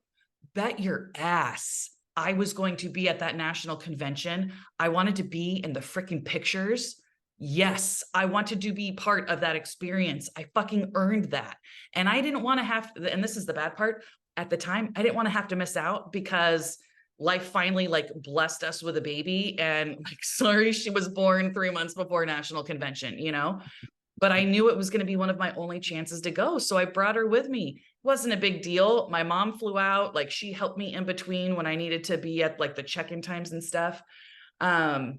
bet your ass I was going to be at that national convention. I wanted to be in the freaking pictures. Yes, I wanted to be part of that experience. I fucking earned that. And I didn't want to have, and this is the bad part, at the time, I didn't want to have to miss out because life finally like blessed us with a baby, and like, sorry, she was born 3 months before national convention, but I knew it was going to be one of my only chances to go. So I brought her with me. It wasn't a big deal. My mom flew out, like she helped me in between when I needed to be at like the check-in times and stuff. But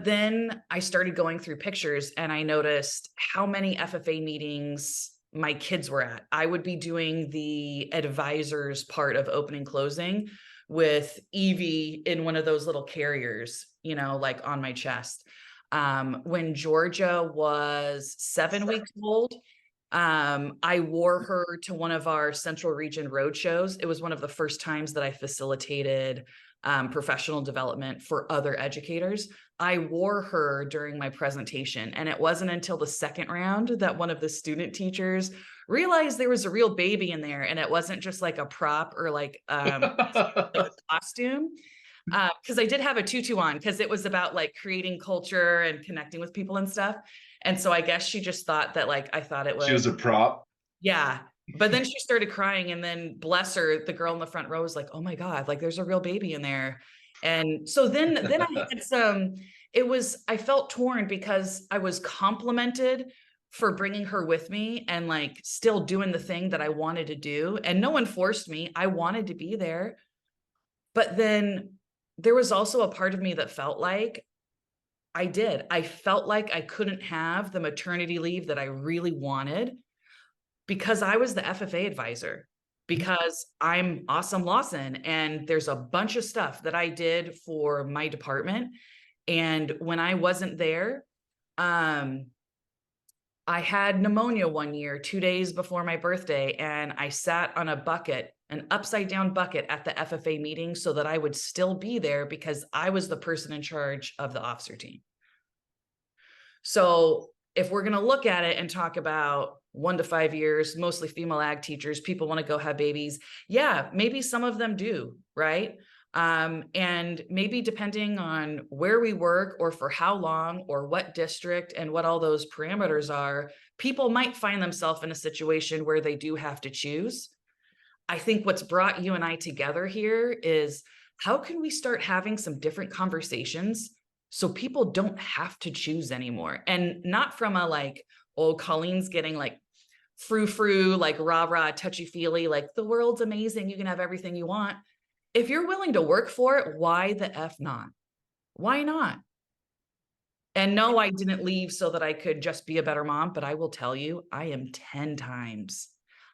then I started going through pictures and I noticed how many FFA meetings my kids were at. I would be doing the advisors part of opening closing with Evie in one of those little carriers, like on my chest. When Georgia was 7 weeks old, I wore her to one of our Central Region road shows. It was one of the first times that I facilitated professional development for other educators. I wore her during my presentation, and it wasn't until the second round that one of the student teachers realized there was a real baby in there, and it wasn't just like a prop or like a costume. Because I did have a tutu on because it was about like creating culture and connecting with people and stuff. And so I guess she just thought that like I thought it She was would, a prop. yeah. But then she started crying, and then bless her, the girl in the front row was like, "Oh my God, like there's a real baby in there." And so then I had some, I felt torn because I was complimented for bringing her with me and like still doing the thing that I wanted to do. And no one forced me. I wanted to be there. But then there was also a part of me that felt like I felt like I couldn't have the maternity leave that I really wanted because I was the FFA advisor, because I'm Awesome Lawson and there's a bunch of stuff that I did for my department. And when I wasn't there, um, I had pneumonia one year, 2 days before my birthday, and I sat on a bucket, an upside down bucket at the FFA meeting so that I would still be there because I was the person in charge of the officer team. So if we're going to look at it and talk about 1 to 5 years, mostly female ag teachers, people want to go have babies. Yeah, maybe some of them do, right? And maybe depending on where we work or for how long or what district and what all those parameters are, people might find themselves in a situation where they do have to choose. I think what's brought you and I together here is how can we start having some different conversations so people don't have to choose anymore? And not from a like, oh, Colleen's getting like frou-frou, like rah-rah, touchy-feely, like the world's amazing, you can have everything you want. If you're willing to work for it, why the F not? Why not? And no, I didn't leave so that I could just be a better mom, but I will tell you, I'm 10 times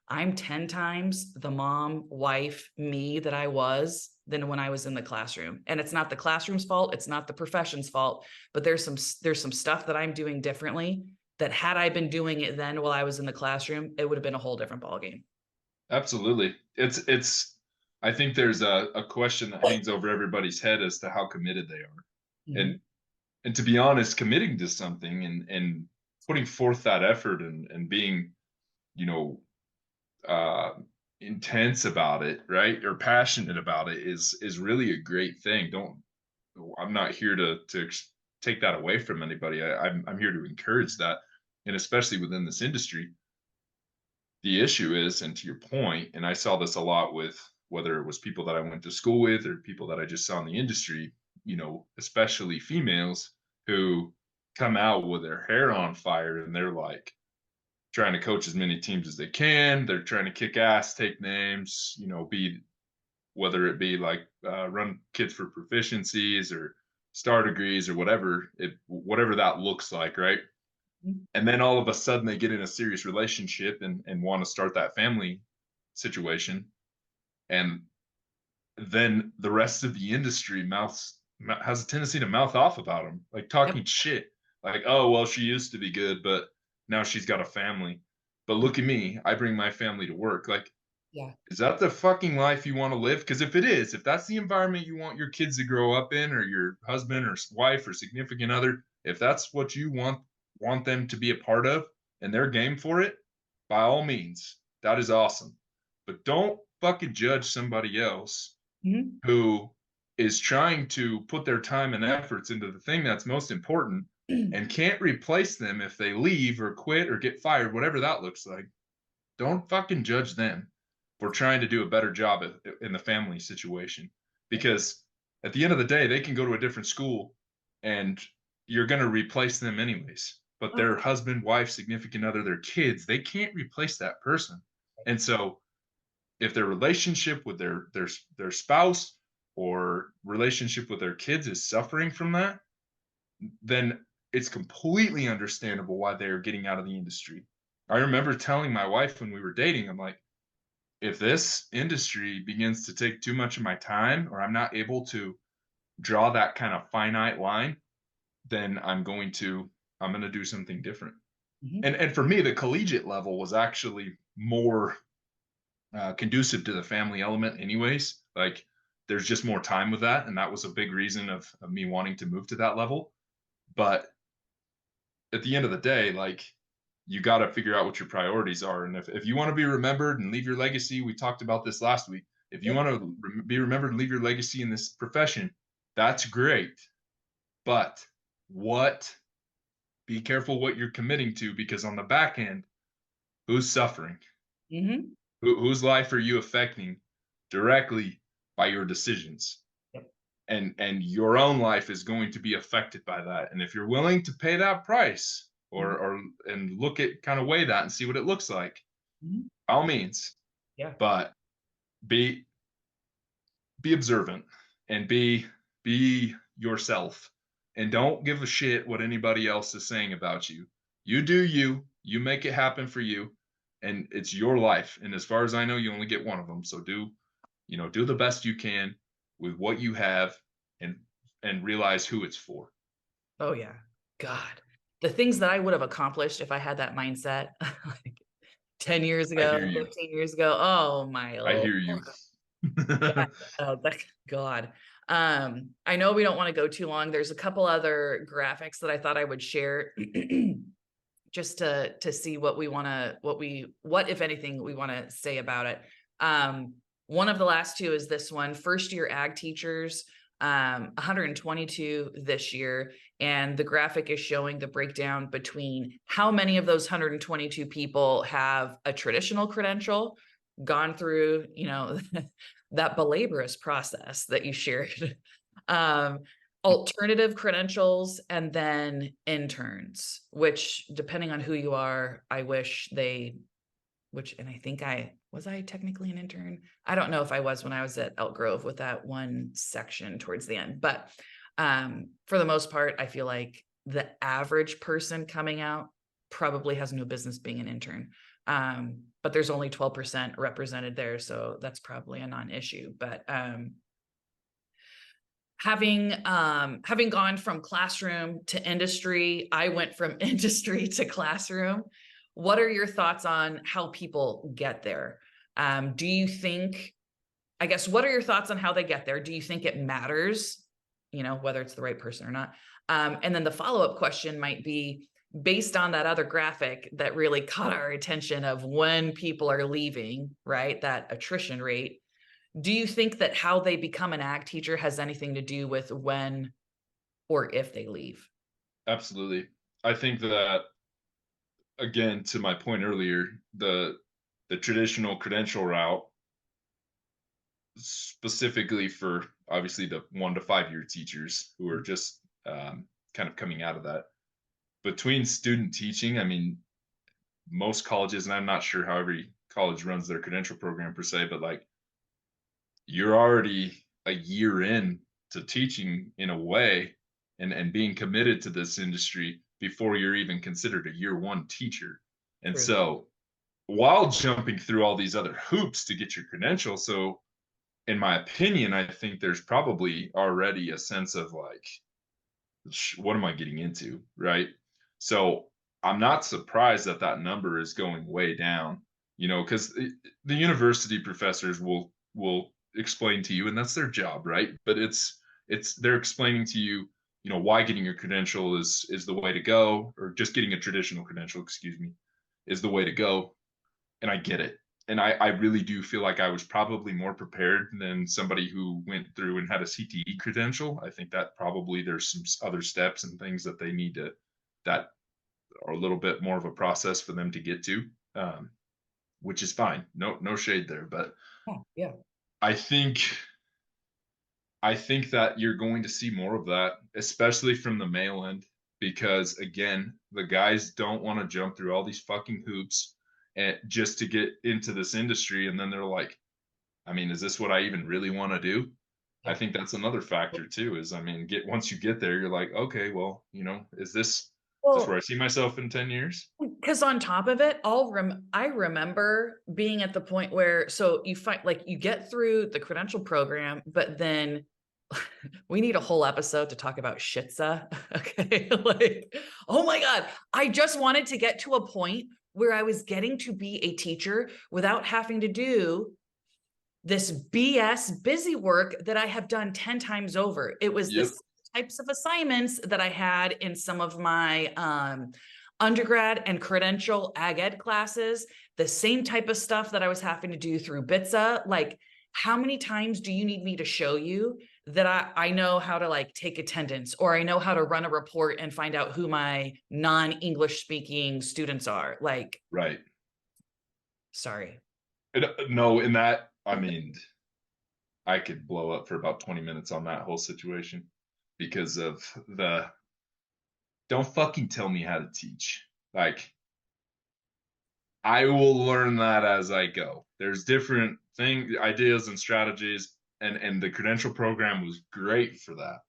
the mom, wife, me that I was than when I was in the classroom. And it's not the classroom's fault, it's not the profession's fault, but there's some stuff that I'm doing differently that had I been doing it then while I was in the classroom, it would have been a whole different ballgame. Absolutely. I think there's a question that hangs over everybody's head as to how committed they are. Mhm. And to be honest, committing to something and putting forth that effort and being, you know, uh intense about it, right? Or passionate about it is really a great thing. Don't I'm not here to take that away from anybody. I'm here to encourage that. And especially within this industry, the issue is, and to your point, and I saw this a lot with whether it was people that I went to school with or people that I just saw in the industry, especially females who come out with their hair on fire and they're like trying to coach as many teams as they can. They're trying to kick ass, take names, be whether it be like run kids for proficiencies or star degrees or whatever that looks like, right? And then all of a sudden they get in a serious relationship and want to start that family situation, and then the rest of the industry has a tendency to mouth off about them, like Yep. talking shit, like, oh well, she used to be good but now she's got a family, but look at me, I bring my family to work. Like, Yeah. is that the fucking life you want to live? Because if that's the environment you want your kids to grow up in, or your husband or wife or significant other, if that's what you want them to be a part of and they're game for it, by all means, that is awesome. But don't fucking judge somebody else Mhm. who is trying to put their time and efforts into the thing that's most important and can't replace them if they leave or quit or get fired, whatever that looks like. Don't fucking judge them for trying to do a better job in the family situation, because at the end of the day they can go to a different school and you're going to replace them anyways, but Oh, their husband, wife, significant other, their kids, they can't replace that person. And so if their relationship with their spouse or relationship with their kids is suffering from that, then it's completely understandable why they're getting out of the industry. I remember telling my wife when we were dating, I'm like, if this industry begins to take too much of my time, or I'm not able to draw that kind of finite line, then I'm going to do something different. And for me, the collegiate level was actually more conducive to the family element anyways. Like there's just more time with that. And that was a big reason of me wanting to move to that level. But at the end of the day, like you got to figure out what your priorities are. And if you want to be remembered and leave your legacy, we talked about this last week. If you Yep. want to be remembered and leave your legacy in this profession, that's great. But what, be careful what you're committing to, because on the back end, who's suffering? Mm-hmm. Whose life are you affecting directly by your decisions? Yep. And your own life is going to be affected by that. And if you're willing to pay that price, Mm-hmm. or and look at, kind of weigh that and see what it looks like, Mm-hmm. by all means. Yeah. But be observant and be yourself, and don't give a shit what anybody else is saying about you. You do you, you make it happen for you, and it's your life. And as far as I know, you only get one of them. So do the best you can with what you have, and realize who it's for. Oh yeah. God. The things that I would have accomplished if I had that mindset like 10 years I ago, hear you. 15 years ago. Oh my I Lord. hear you. Yeah. Oh, God. I know we don't want to go too long. There's a couple other graphics that I thought I would share just to see what we want to, what, if anything, we want to say about it. One of the last two is this one: first year ag teachers, 122 this year. And the graphic is showing the breakdown between how many of those 122 people have a traditional credential, gone through, that laborious process that you shared, alternative credentials, and then interns, which, depending on who you are, I wish and I think was I technically an intern? I don't know if I was when I was at Elk Grove with that one section towards the end, but for the most part, I feel like the average person coming out probably has no business being an intern. But there's only 12% represented there, so that's probably a non-issue. But having gone from classroom to industry, I went from industry to classroom. What are your thoughts on how people get there? Do you think, I guess, what are your thoughts on how they get there? Do you think it matters, whether it's the right person or not? And then the follow-up question might be, based on that other graphic that really caught our attention of when people are leaving, right? That attrition rate. Do you think that how they become an ag teacher has anything to do with when or if they leave? Absolutely. I think that, again, to my point earlier, the traditional credential route, specifically for obviously the 1 to 5 year teachers who are just kind of coming out of that, between student teaching, I mean, most colleges, and I'm not sure how every college runs their credential program per se, but like you're already a year in to teaching in a way, and being committed to this industry before you're even considered a year one teacher. And True. so while jumping through all these other hoops to get your credential, so in my opinion, I think there's probably already a sense of like, what am I getting into? Right. So I'm not surprised that that number is going way down, because the university professors will explain to you, and that's their job, right? But they're explaining to you, why getting your credential is the way to go, or just getting a traditional credential, excuse me, is the way to go. And I get it. And I really do feel like I was probably more prepared than somebody who went through and had a CTE credential. I think that probably there's some other steps and things that they need to, that are a little bit more of a process for them to get to, which is fine. No shade there. But Oh, yeah. I think I think that you're going to see more of that, especially from the male end, because again, the guys don't want to jump through all these fucking hoops and just to get into this industry. And then they're like, I mean, is this what I even really want to do? I Yeah. think that's another factor too, is I mean, once you get there, you're like, okay, well, is this where I Well, see myself in 10 years? because on top of it, I remember being at the point where, so you find, like, you get through the credential program, but then we need a whole episode to talk about shitza. Okay. Like, oh my God. I just wanted to get to a point where I was getting to be a teacher without having to do this BS busy work that I have done 10 times over. It was Yep. the types of assignments that I had in some of my undergrad and credential ag ed classes, the same type of stuff that I was having to do through BITSA. Like, how many times do you need me to show you that I know how to like take attendance, or I know how to run a report and find out who my non-English speaking students are? Like, Right. sorry. No, in that, I mean, I could blow up for about 20 minutes on that whole situation because of the don't fucking tell me how to teach. Like, I will learn that as I go. There's different ideas and strategies, and the credential program was great for that,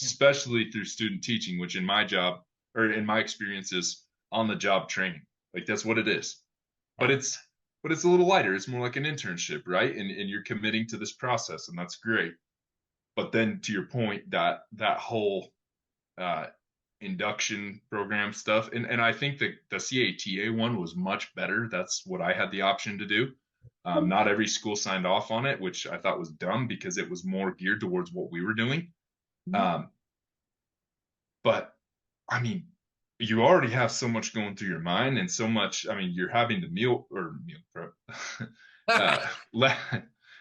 especially through student teaching, which in my job or in my experience is on the job training. Like that's what it is. But Yeah. it's a little lighter. It's more like an internship, right? And you're committing to this process, and that's great. But then to your point, that whole uh, induction program stuff, and I think the CATA one was much better. That's what I had the option to do. Not every school signed off on it, which I thought was dumb because it was more geared towards what we were doing. Um, but I mean, you already have so much going through your mind and so much. I mean, you're having to meal prep. uh, le-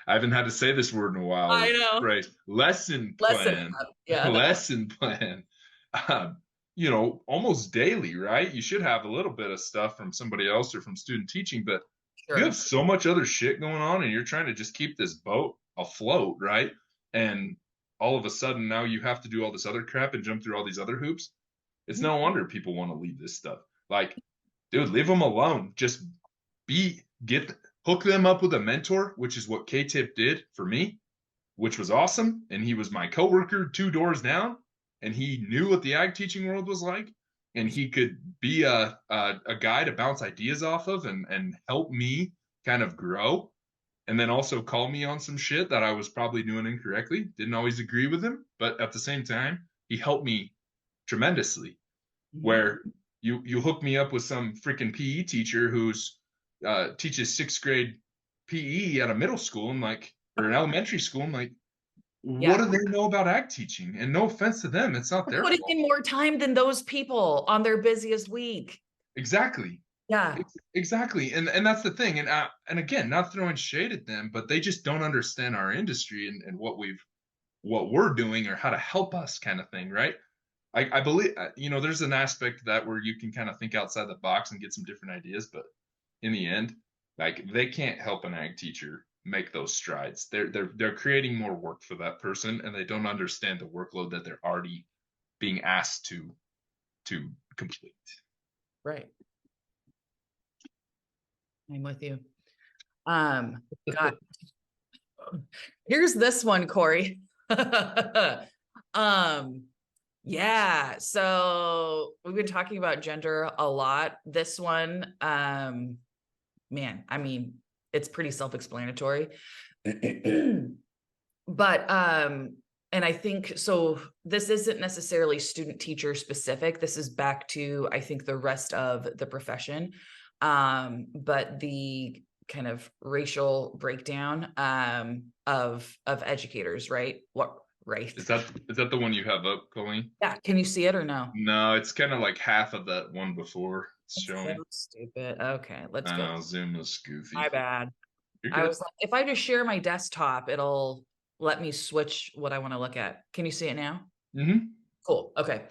I haven't had to say this word in a while. I Or know. phrase lesson Lesson. plan, Yeah. lesson plan. Almost daily, right? You should have a little bit of stuff from somebody else or from student teaching, but you Sure. have so much other shit going on, and you're trying to just keep this boat afloat, right? And all of a sudden, now you have to do all this other crap and jump through all these other hoops. It's no wonder people want to leave this stuff. Like, dude, leave them alone. Just hook them up with a mentor, which is what K-Tip did for me, which was awesome. And he was my coworker 2 doors down, and he knew what the ag teaching world was like, and he could be a guy to bounce ideas off of and help me kind of grow, and then also call me on some shit that I was probably doing incorrectly. Didn't always agree with him, but at the same time, he helped me tremendously. Where you hook me up with some freaking PE teacher who's teaches 6th grade PE at a middle school and like or an elementary school and like what Yeah. do they know about ag teaching? And no offense to them, it's not their Putting fault. in more time than those people on their busiest week. Exactly. Yeah. Exactly. And that's the thing. And again, not throwing shade at them, but they just don't understand our industry and what we're doing or how to help us kind of thing, right? I believe there's an aspect of that where you can kind of think outside the box and get some different ideas, but in the end, like they can't help an ag teacher make those strides. They're creating more work for that person, and they don't understand the workload that they're already being asked to complete. Right. I'm with you. God, here's this one, Corey. Yeah, so we've been talking about gender a lot. This one, man, I mean, it's pretty self-explanatory. But and I think so this isn't necessarily student teacher specific. This is back to, I think, the rest of the profession. But the kind of racial breakdown of educators, right? Right. Is that the one you have up, Colleen? Yeah, can you see it or no? No, it's kind of like half of that one before it's That's showing. so stupid. Okay, let's I go. know, Zoom was goofy. My bad. You're I good. was like, if I just share my desktop, it'll let me switch what I want to look at. Can you see it now? Mm-hmm. Cool. Okay.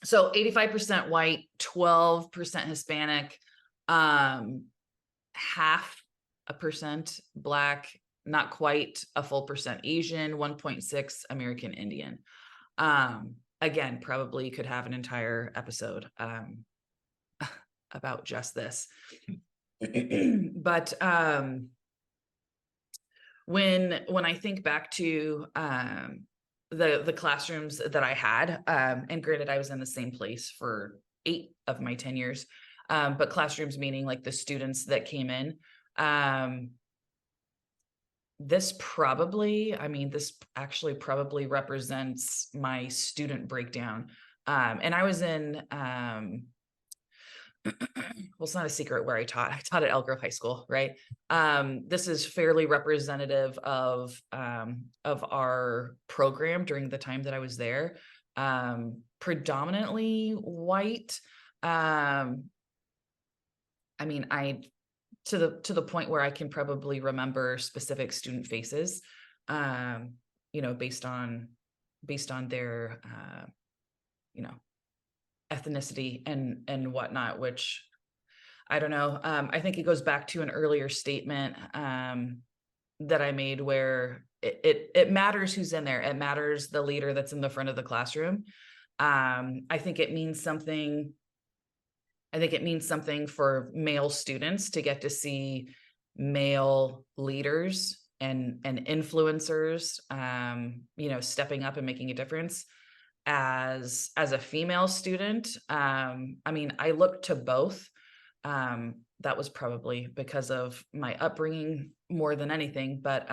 So 85% white, 12% Hispanic, 0.5% Black, not quite a full percent Asian, 1.6 American Indian. Again, probably could have an entire episode about just this. But when I think back to the classrooms that I had, and granted, I was in the same place for 8 of my 10 years, but classrooms meaning like the students that came in, this probably, I mean, this actually probably represents my student breakdown. And I was in, well, it's not a secret where I taught. I taught at Elk Grove High School, right? This is fairly representative of our program during the time that I was there. Predominantly white. I mean, to the point where I can probably remember specific student faces, you know, based on their you know, ethnicity and whatnot, which I don't know. I think it goes back to an earlier statement that I made where it matters who's in there. It matters the leader that's in the front of the classroom. I think it means something. I think it means something for male students to get to see male leaders and influencers, you know, stepping up and making a difference. As a female student, I mean, I look to both. That was probably because of my upbringing more than anything, but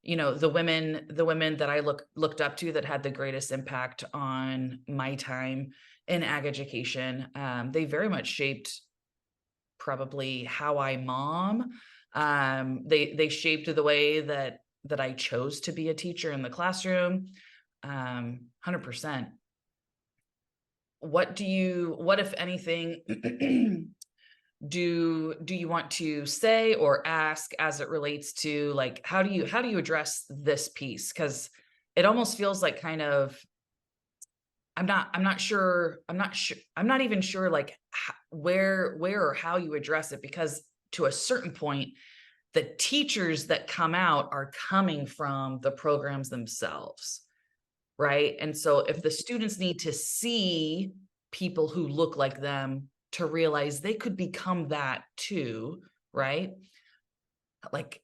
you know, the women that I looked up to that had the greatest impact on my time in ag education, they very much shaped probably how I mom. They shaped the way that I chose to be a teacher in the classroom. 100%. What if anything, do you want to say or ask as it relates to, like, how do you address this piece? Because it almost feels like kind of, I'm not sure, I'm not even sure, like, where or how you address it, because to a certain point, the teachers that come out are coming from the programs themselves, right? And so if the students need to see people who look like them to realize they could become that too, right? Like,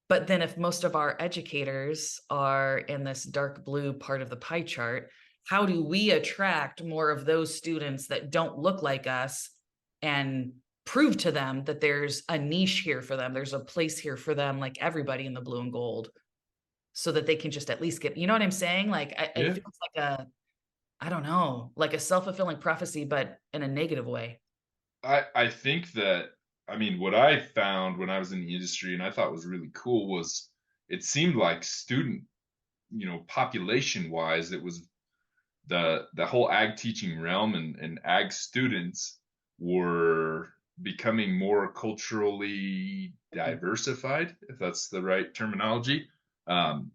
but then if most of our educators are in this dark blue part of the pie chart, how do we attract more of those students that don't look like us and prove to them that there's a niche here for them, there's a place here for them, like everybody in the blue and gold, so that they can just at least get, you know what I'm saying? Like, it Yeah. feels like I don't know, like a self-fulfilling prophecy, but in a negative way. I think that, I mean, what I found when I was in the industry and I thought was really cool was it seemed like student, population wise, it was the whole ag teaching realm and ag students were becoming more culturally diversified, if that's the right terminology. Um,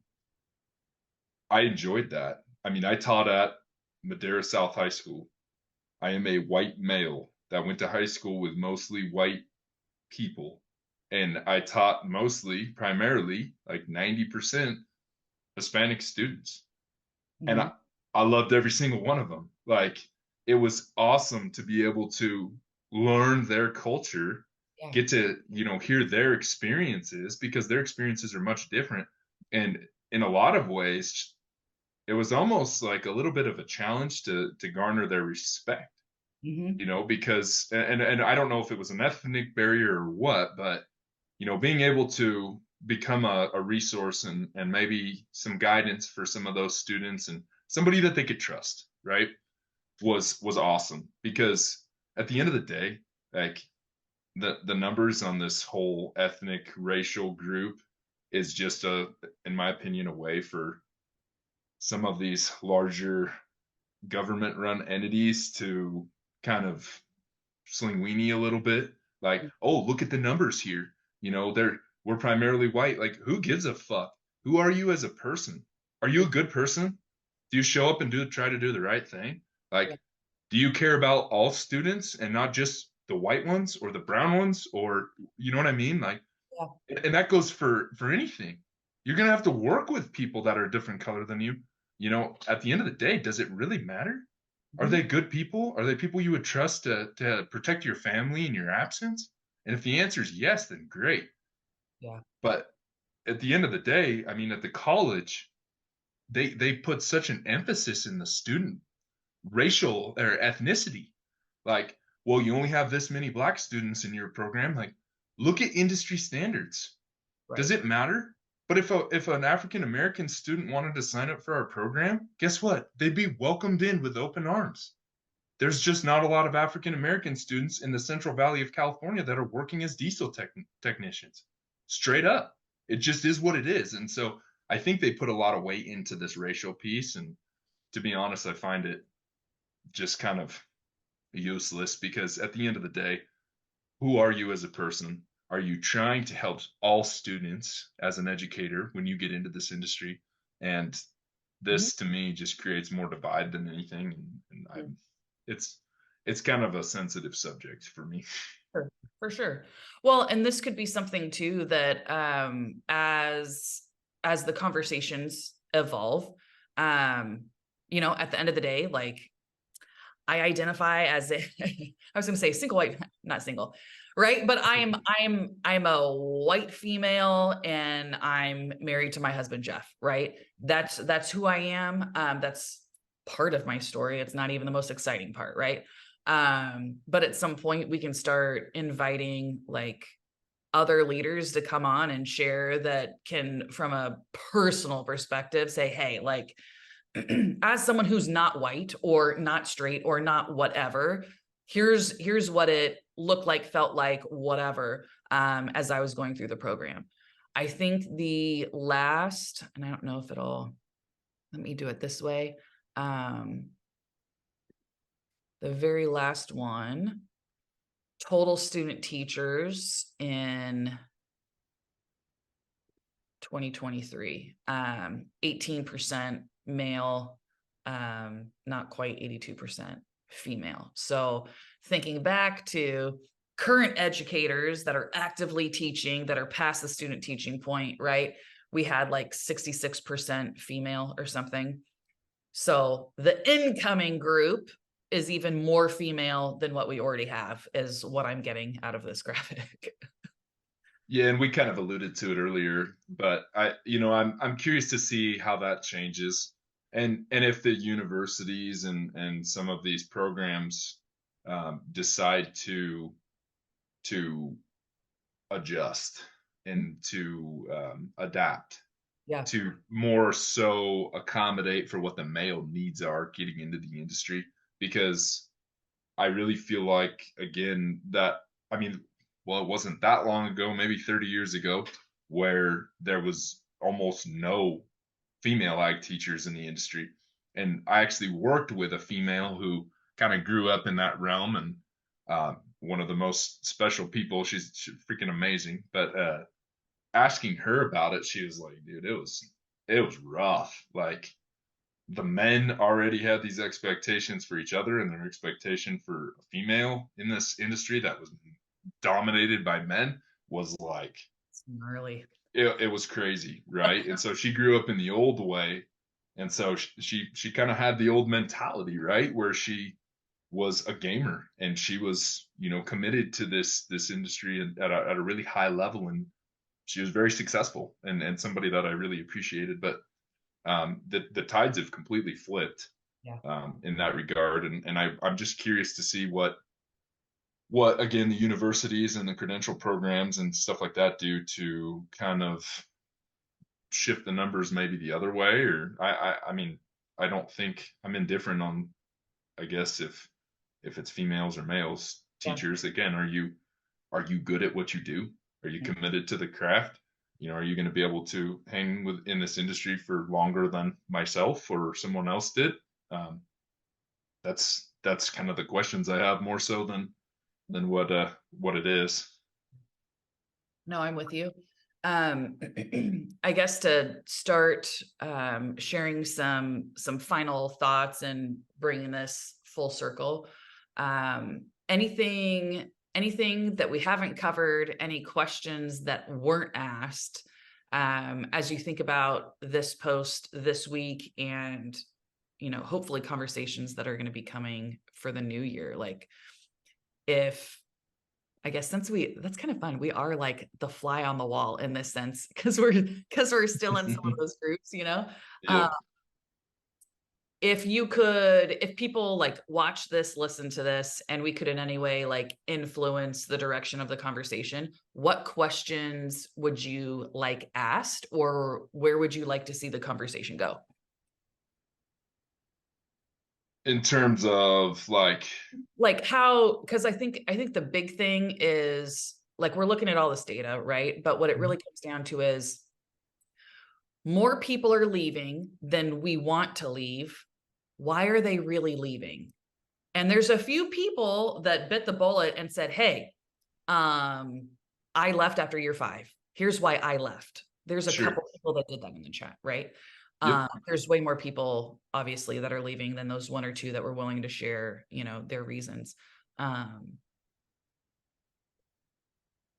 I enjoyed that. I mean, I taught at Madera South High School. I am a white male that went to high school with mostly white people. And I taught mostly, primarily, like 90% Hispanic students. And Mhm. I loved every single one of them. Like, it was awesome to be able to learn their culture, Yeah. get to, hear their experiences because their experiences are much different. And in a lot of ways, it was almost like a little bit of a challenge to garner their respect, Mhm. because and I don't know if it was an ethnic barrier or what, but being able to become a resource and maybe some guidance for some of those students and somebody that they could trust, right, was awesome. Because at the end of the day, like, the numbers on this whole ethnic racial group is just in my opinion, a way for some of these larger government run entities to kind of sling weenie a little bit. Like, oh, look at the numbers here. We're primarily white. Like, who gives a fuck? Who are you as a person? Are you a good person? Do you show up and try to do the right thing? Yeah. Like, do you care about all students and not just the white ones or the brown ones, or you know what I mean? Like, Yeah. and that goes for anything. You're gonna have to work with people that are a different color than you. At the end of the day, does it really matter? Are Mhm. they good people? Are they people you would trust to protect your family in your absence? And if the answer is yes, then great. Yeah. But at the end of the day, I mean, at the college, they put such an emphasis in the student racial or ethnicity. Like, well, you only have this many black students in your program. Like, look at industry standards. Does Right. it matter? But if an African American student wanted to sign up for our program, guess what? They'd be welcomed in with open arms. There's just not a lot of African American students in the Central Valley of California that are working as diesel technicians. Straight up. It just is what it is. And so I think they put a lot of weight into this racial piece. And to be honest, I find it just kind of useless because at the end of the day, who are you as a person? Are you trying to help all students as an educator when you get into this industry? And Mhm. this to me just creates more divide than anything. And I'm it's it's kind of a sensitive subject for me. Sure, for sure. Well, and this could be something too that as the conversations evolve, at the end of the day, like I identify as a I was gonna say single white, not single, right? But I'm a white female and I'm married to my husband Jeff, right? That's who I am. That's part of my story. It's not even the most exciting part, right? But at some point we can start inviting like other leaders to come on and share that can from a personal perspective say, hey, like as someone who's not white or not straight or not whatever, here's what it looked like, felt like, whatever, as I was going through the program. I think the last, and I don't know if it'll let me do it this way. Um, the very last one, total student teachers in 2023, 18% male, not quite 82% female. So thinking back to current educators that are actively teaching, that are past the student teaching point, right? We had like 66% female or something. So the incoming group is even more female than what we already have, is what I'm getting out of this graphic. Yeah, and we kind of alluded to it earlier, but I'm curious to see how that changes, and if the universities and some of these programs decide to adjust and to adapt Yeah. to more so accommodate for what the male needs are getting into the industry, because I really feel like again that I mean, well, it wasn't that long ago, maybe 30 years ago, where there was almost no female ag teachers in the industry. And I actually worked with a female who kind of grew up in that realm and one of the most special people. She's freaking amazing. But asking her about it, she was like, dude, it was rough. Like the men already had these expectations for each other and their expectation for a female in this industry that was dominated by men was like It's gnarly. it was crazy, right? And so she grew up in the old way, and so she kind of had the old mentality, right, where she was a gamer and she was committed to this industry and at a really high level, and she was very successful and somebody that I really appreciated. But the tides have completely flipped Yeah. in that regard, and I'm just curious to see what again the universities and the credential programs and stuff like that do to kind of shift the numbers maybe the other way. Or I mean, I don't think I'm indifferent on, I guess, if it's females or males Yeah. teachers. Again, are you good at what you do? Are you Yeah. committed to the craft? Are you going to be able to hang with in this industry for longer than myself or someone else did? um, that's kind of the questions I have more so than what it is. No, I'm with you. Um, I guess to start sharing some final thoughts and bringing this full circle. Anything that we haven't covered, any questions that weren't asked, as you think about this post this week, and hopefully conversations that are going to be coming for the new year. Like if I guess since that's kind of fun. We are like the fly on the wall in this sense because we're still in some of those groups. Uh, Yep. if people like watch this, listen to this, and we could in any way like influence the direction of the conversation, what questions would you like asked, or where would you like to see the conversation go? In terms of like, Like how, because I think the big thing is like we're looking at all this data, right? But what it really comes down to is more people are leaving than we want to leave. Why are they really leaving? And there's a few people that bit the bullet and said, hey, I left after year 5. Here's why I left. There's a sure, couple people that did that in the chat, right? yep. There's way more people, obviously, that are leaving than those 1 or 2 that were willing to share, their reasons.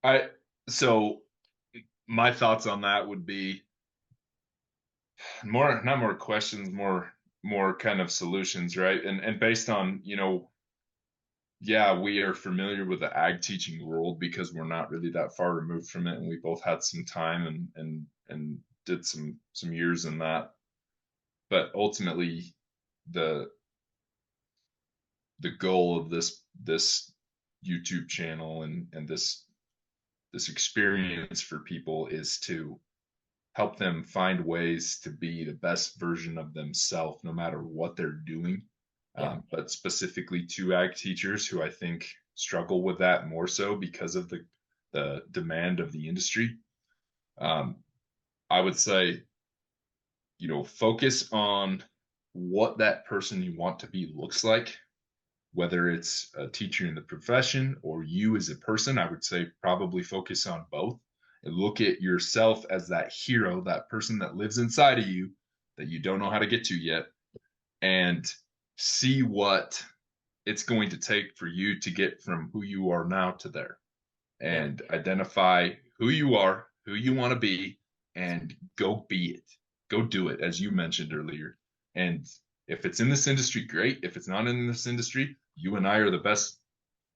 I so my thoughts on that would be more, not more questions, more kind of solutions, right? And based on, yeah, we are familiar with the ag teaching world because we're not really that far removed from it, and we both had some time and did some years in that. But ultimately, the goal of this YouTube channel and this experience for people is to help them find ways to be the best version of themselves, no matter what they're doing. Yeah. But specifically to ag teachers who I think struggle with that more so because of the demand of the industry. I would say, focus on what that person you want to be looks like, whether it's a teacher in the profession or you as a person. I would say probably focus on both and look at yourself as that hero, that person that lives inside of you that you don't know how to get to yet, and see what it's going to take for you to get from who you are now to there, Yeah. and identify who you are, who you want to be, and go be it. Go do it, as you mentioned earlier. And if it's in this industry, great. If it's not in this industry, you and I are the best,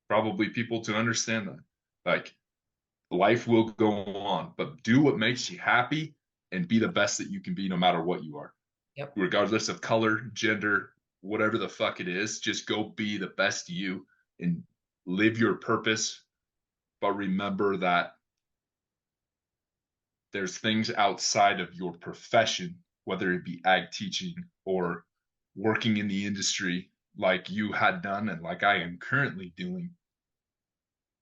probably, people to understand that. Like, life will go on, but do what makes you happy and be the best that you can be no matter what you are, Yep. regardless of color, gender, whatever the fuck it is. Just go be the best you and live your purpose. But remember that there's things outside of your profession, whether it be ag teaching or working in the industry like you had done and like I am currently doing,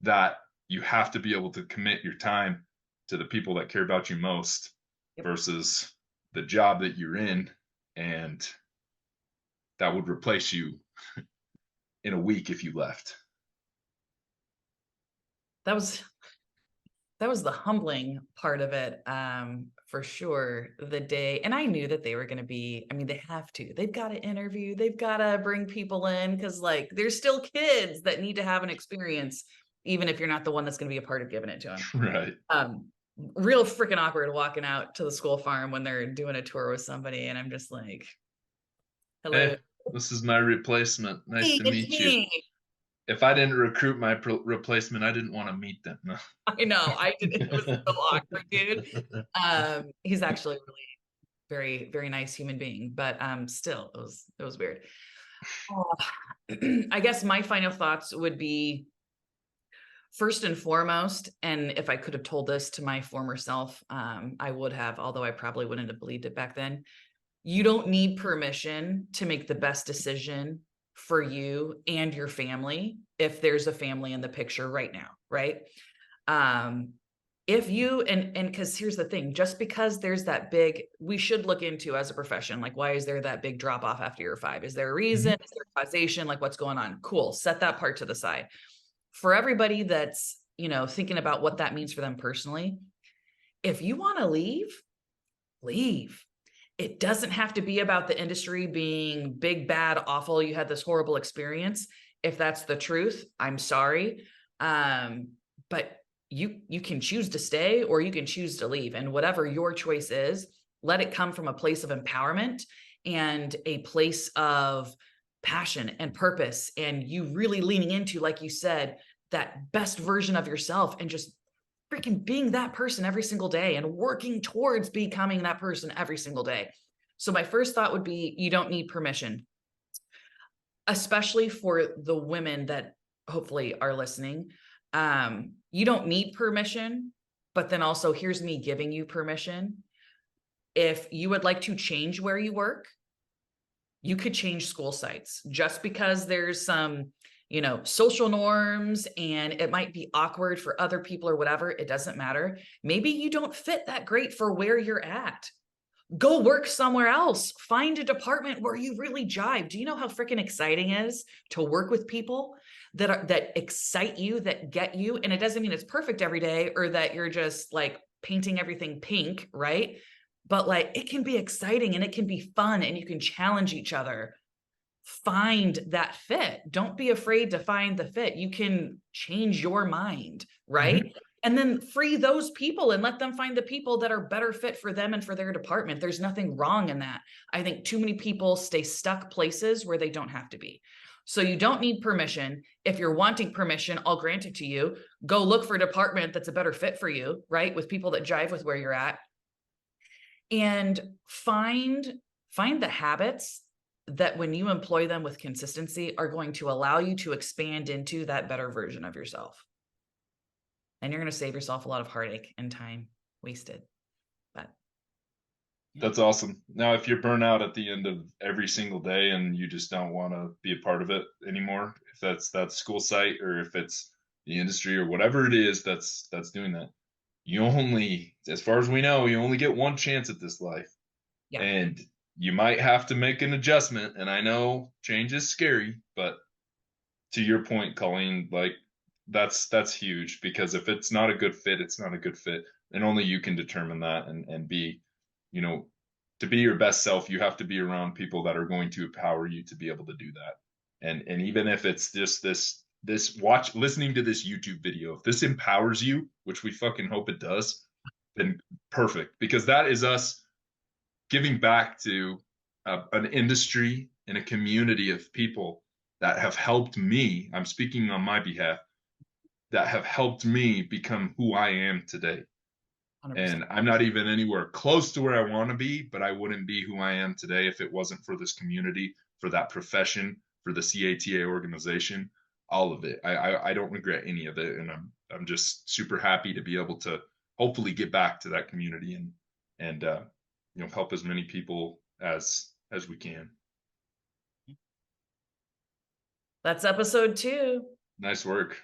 that you have to be able to commit your time to the people that care about you most Yep. versus the job that you're in, and that would replace you in a week if you left. That was the humbling part of it, for sure. The day, and I knew that they were going to be, I mean, they've got to interview, they've got to bring people in, because like there's still kids that need to have an experience, even if you're not the one that's going to be a part of giving it to them. Right. Real freaking awkward walking out to the school farm when they're doing a tour with somebody, and I'm just like, hello. This is my replacement. Nice Hey, to it's meet you. me. If I didn't recruit my replacement, I didn't want to meet them. No. I know, I did. It was so awkward, dude. He's actually really very, very nice human being, but still, it was weird. I guess my final thoughts would be, first and foremost, and if I could have told this to my former self, I would have, although I probably wouldn't have believed it back then. You don't need permission to make the best decision for you and your family if there's a family in the picture right now, right? If you, and because here's the thing, just because there's that big, we should look into as a profession, like, why is there that big drop off after year 5? Is there a reason? Is there causation? Like, what's going on? Cool. Set that part to the side. For everybody that's, thinking about what that means for them personally, if you want to leave, leave. It doesn't have to be about the industry being big, bad, awful. You had this horrible experience. If that's the truth, I'm sorry. But you can choose to stay or you can choose to leave. And whatever your choice is, let it come from a place of empowerment and a place of passion and purpose. And you really leaning into, like you said, that best version of yourself and just freaking being that person every single day and working towards becoming that person every single day. So my first thought would be, you don't need permission, especially for the women that hopefully are listening. You don't need permission, but then also here's me giving you permission. If you would like to change where you work, you could change school sites. Just because there's some, social norms and it might be awkward for other people or whatever, it doesn't matter. Maybe you don't fit that great for where you're at. Go work somewhere else. Find a department where you really jive. Do you know how freaking exciting it is to work with people that excite you, that get you? And it doesn't mean it's perfect every day or that you're just like painting everything pink, right? But like, it can be exciting and it can be fun and you can challenge each other. Find that fit. Don't be afraid to find the fit. You can change your mind, right? Mm-hmm. And then free those people and let them find the people that are better fit for them and for their department. There's nothing wrong in that. I think too many people stay stuck places where they don't have to be. So you don't need permission. If you're wanting permission, I'll grant it to you. Go look for a department that's a better fit for you, right? With people that jive with where you're at. And find the habits that when you employ them with consistency are going to allow you to expand into that better version of yourself. And you're going to save yourself a lot of heartache and time wasted. But yeah. That's awesome. Now, if you're burnt out at the end of every single day and you just don't want to be a part of it anymore, if that's that school site or if it's the industry or whatever it is that's doing that, you only, as far as we know, you only get one chance at this life. Yeah. And you might have to make an adjustment. And I know change is scary, but to your point, Colleen, like that's huge, because if it's not a good fit, it's not a good fit. And only you can determine that and be, to be your best self, you have to be around people that are going to empower you to be able to do that. And even if it's just listening to this YouTube video, if this empowers you, which we fucking hope it does, then perfect, because that is us giving back to an industry and a community of people that have helped me. I'm speaking on my behalf, that have helped me become who I am today. 100%. And I'm not even anywhere close to where I want to be, but I wouldn't be who I am today if it wasn't for this community, for that profession, for the CATA organization, all of it. I don't regret any of it. And I'm just super happy to be able to hopefully get back to that community and help as many people as we can. That's episode 2. Nice work.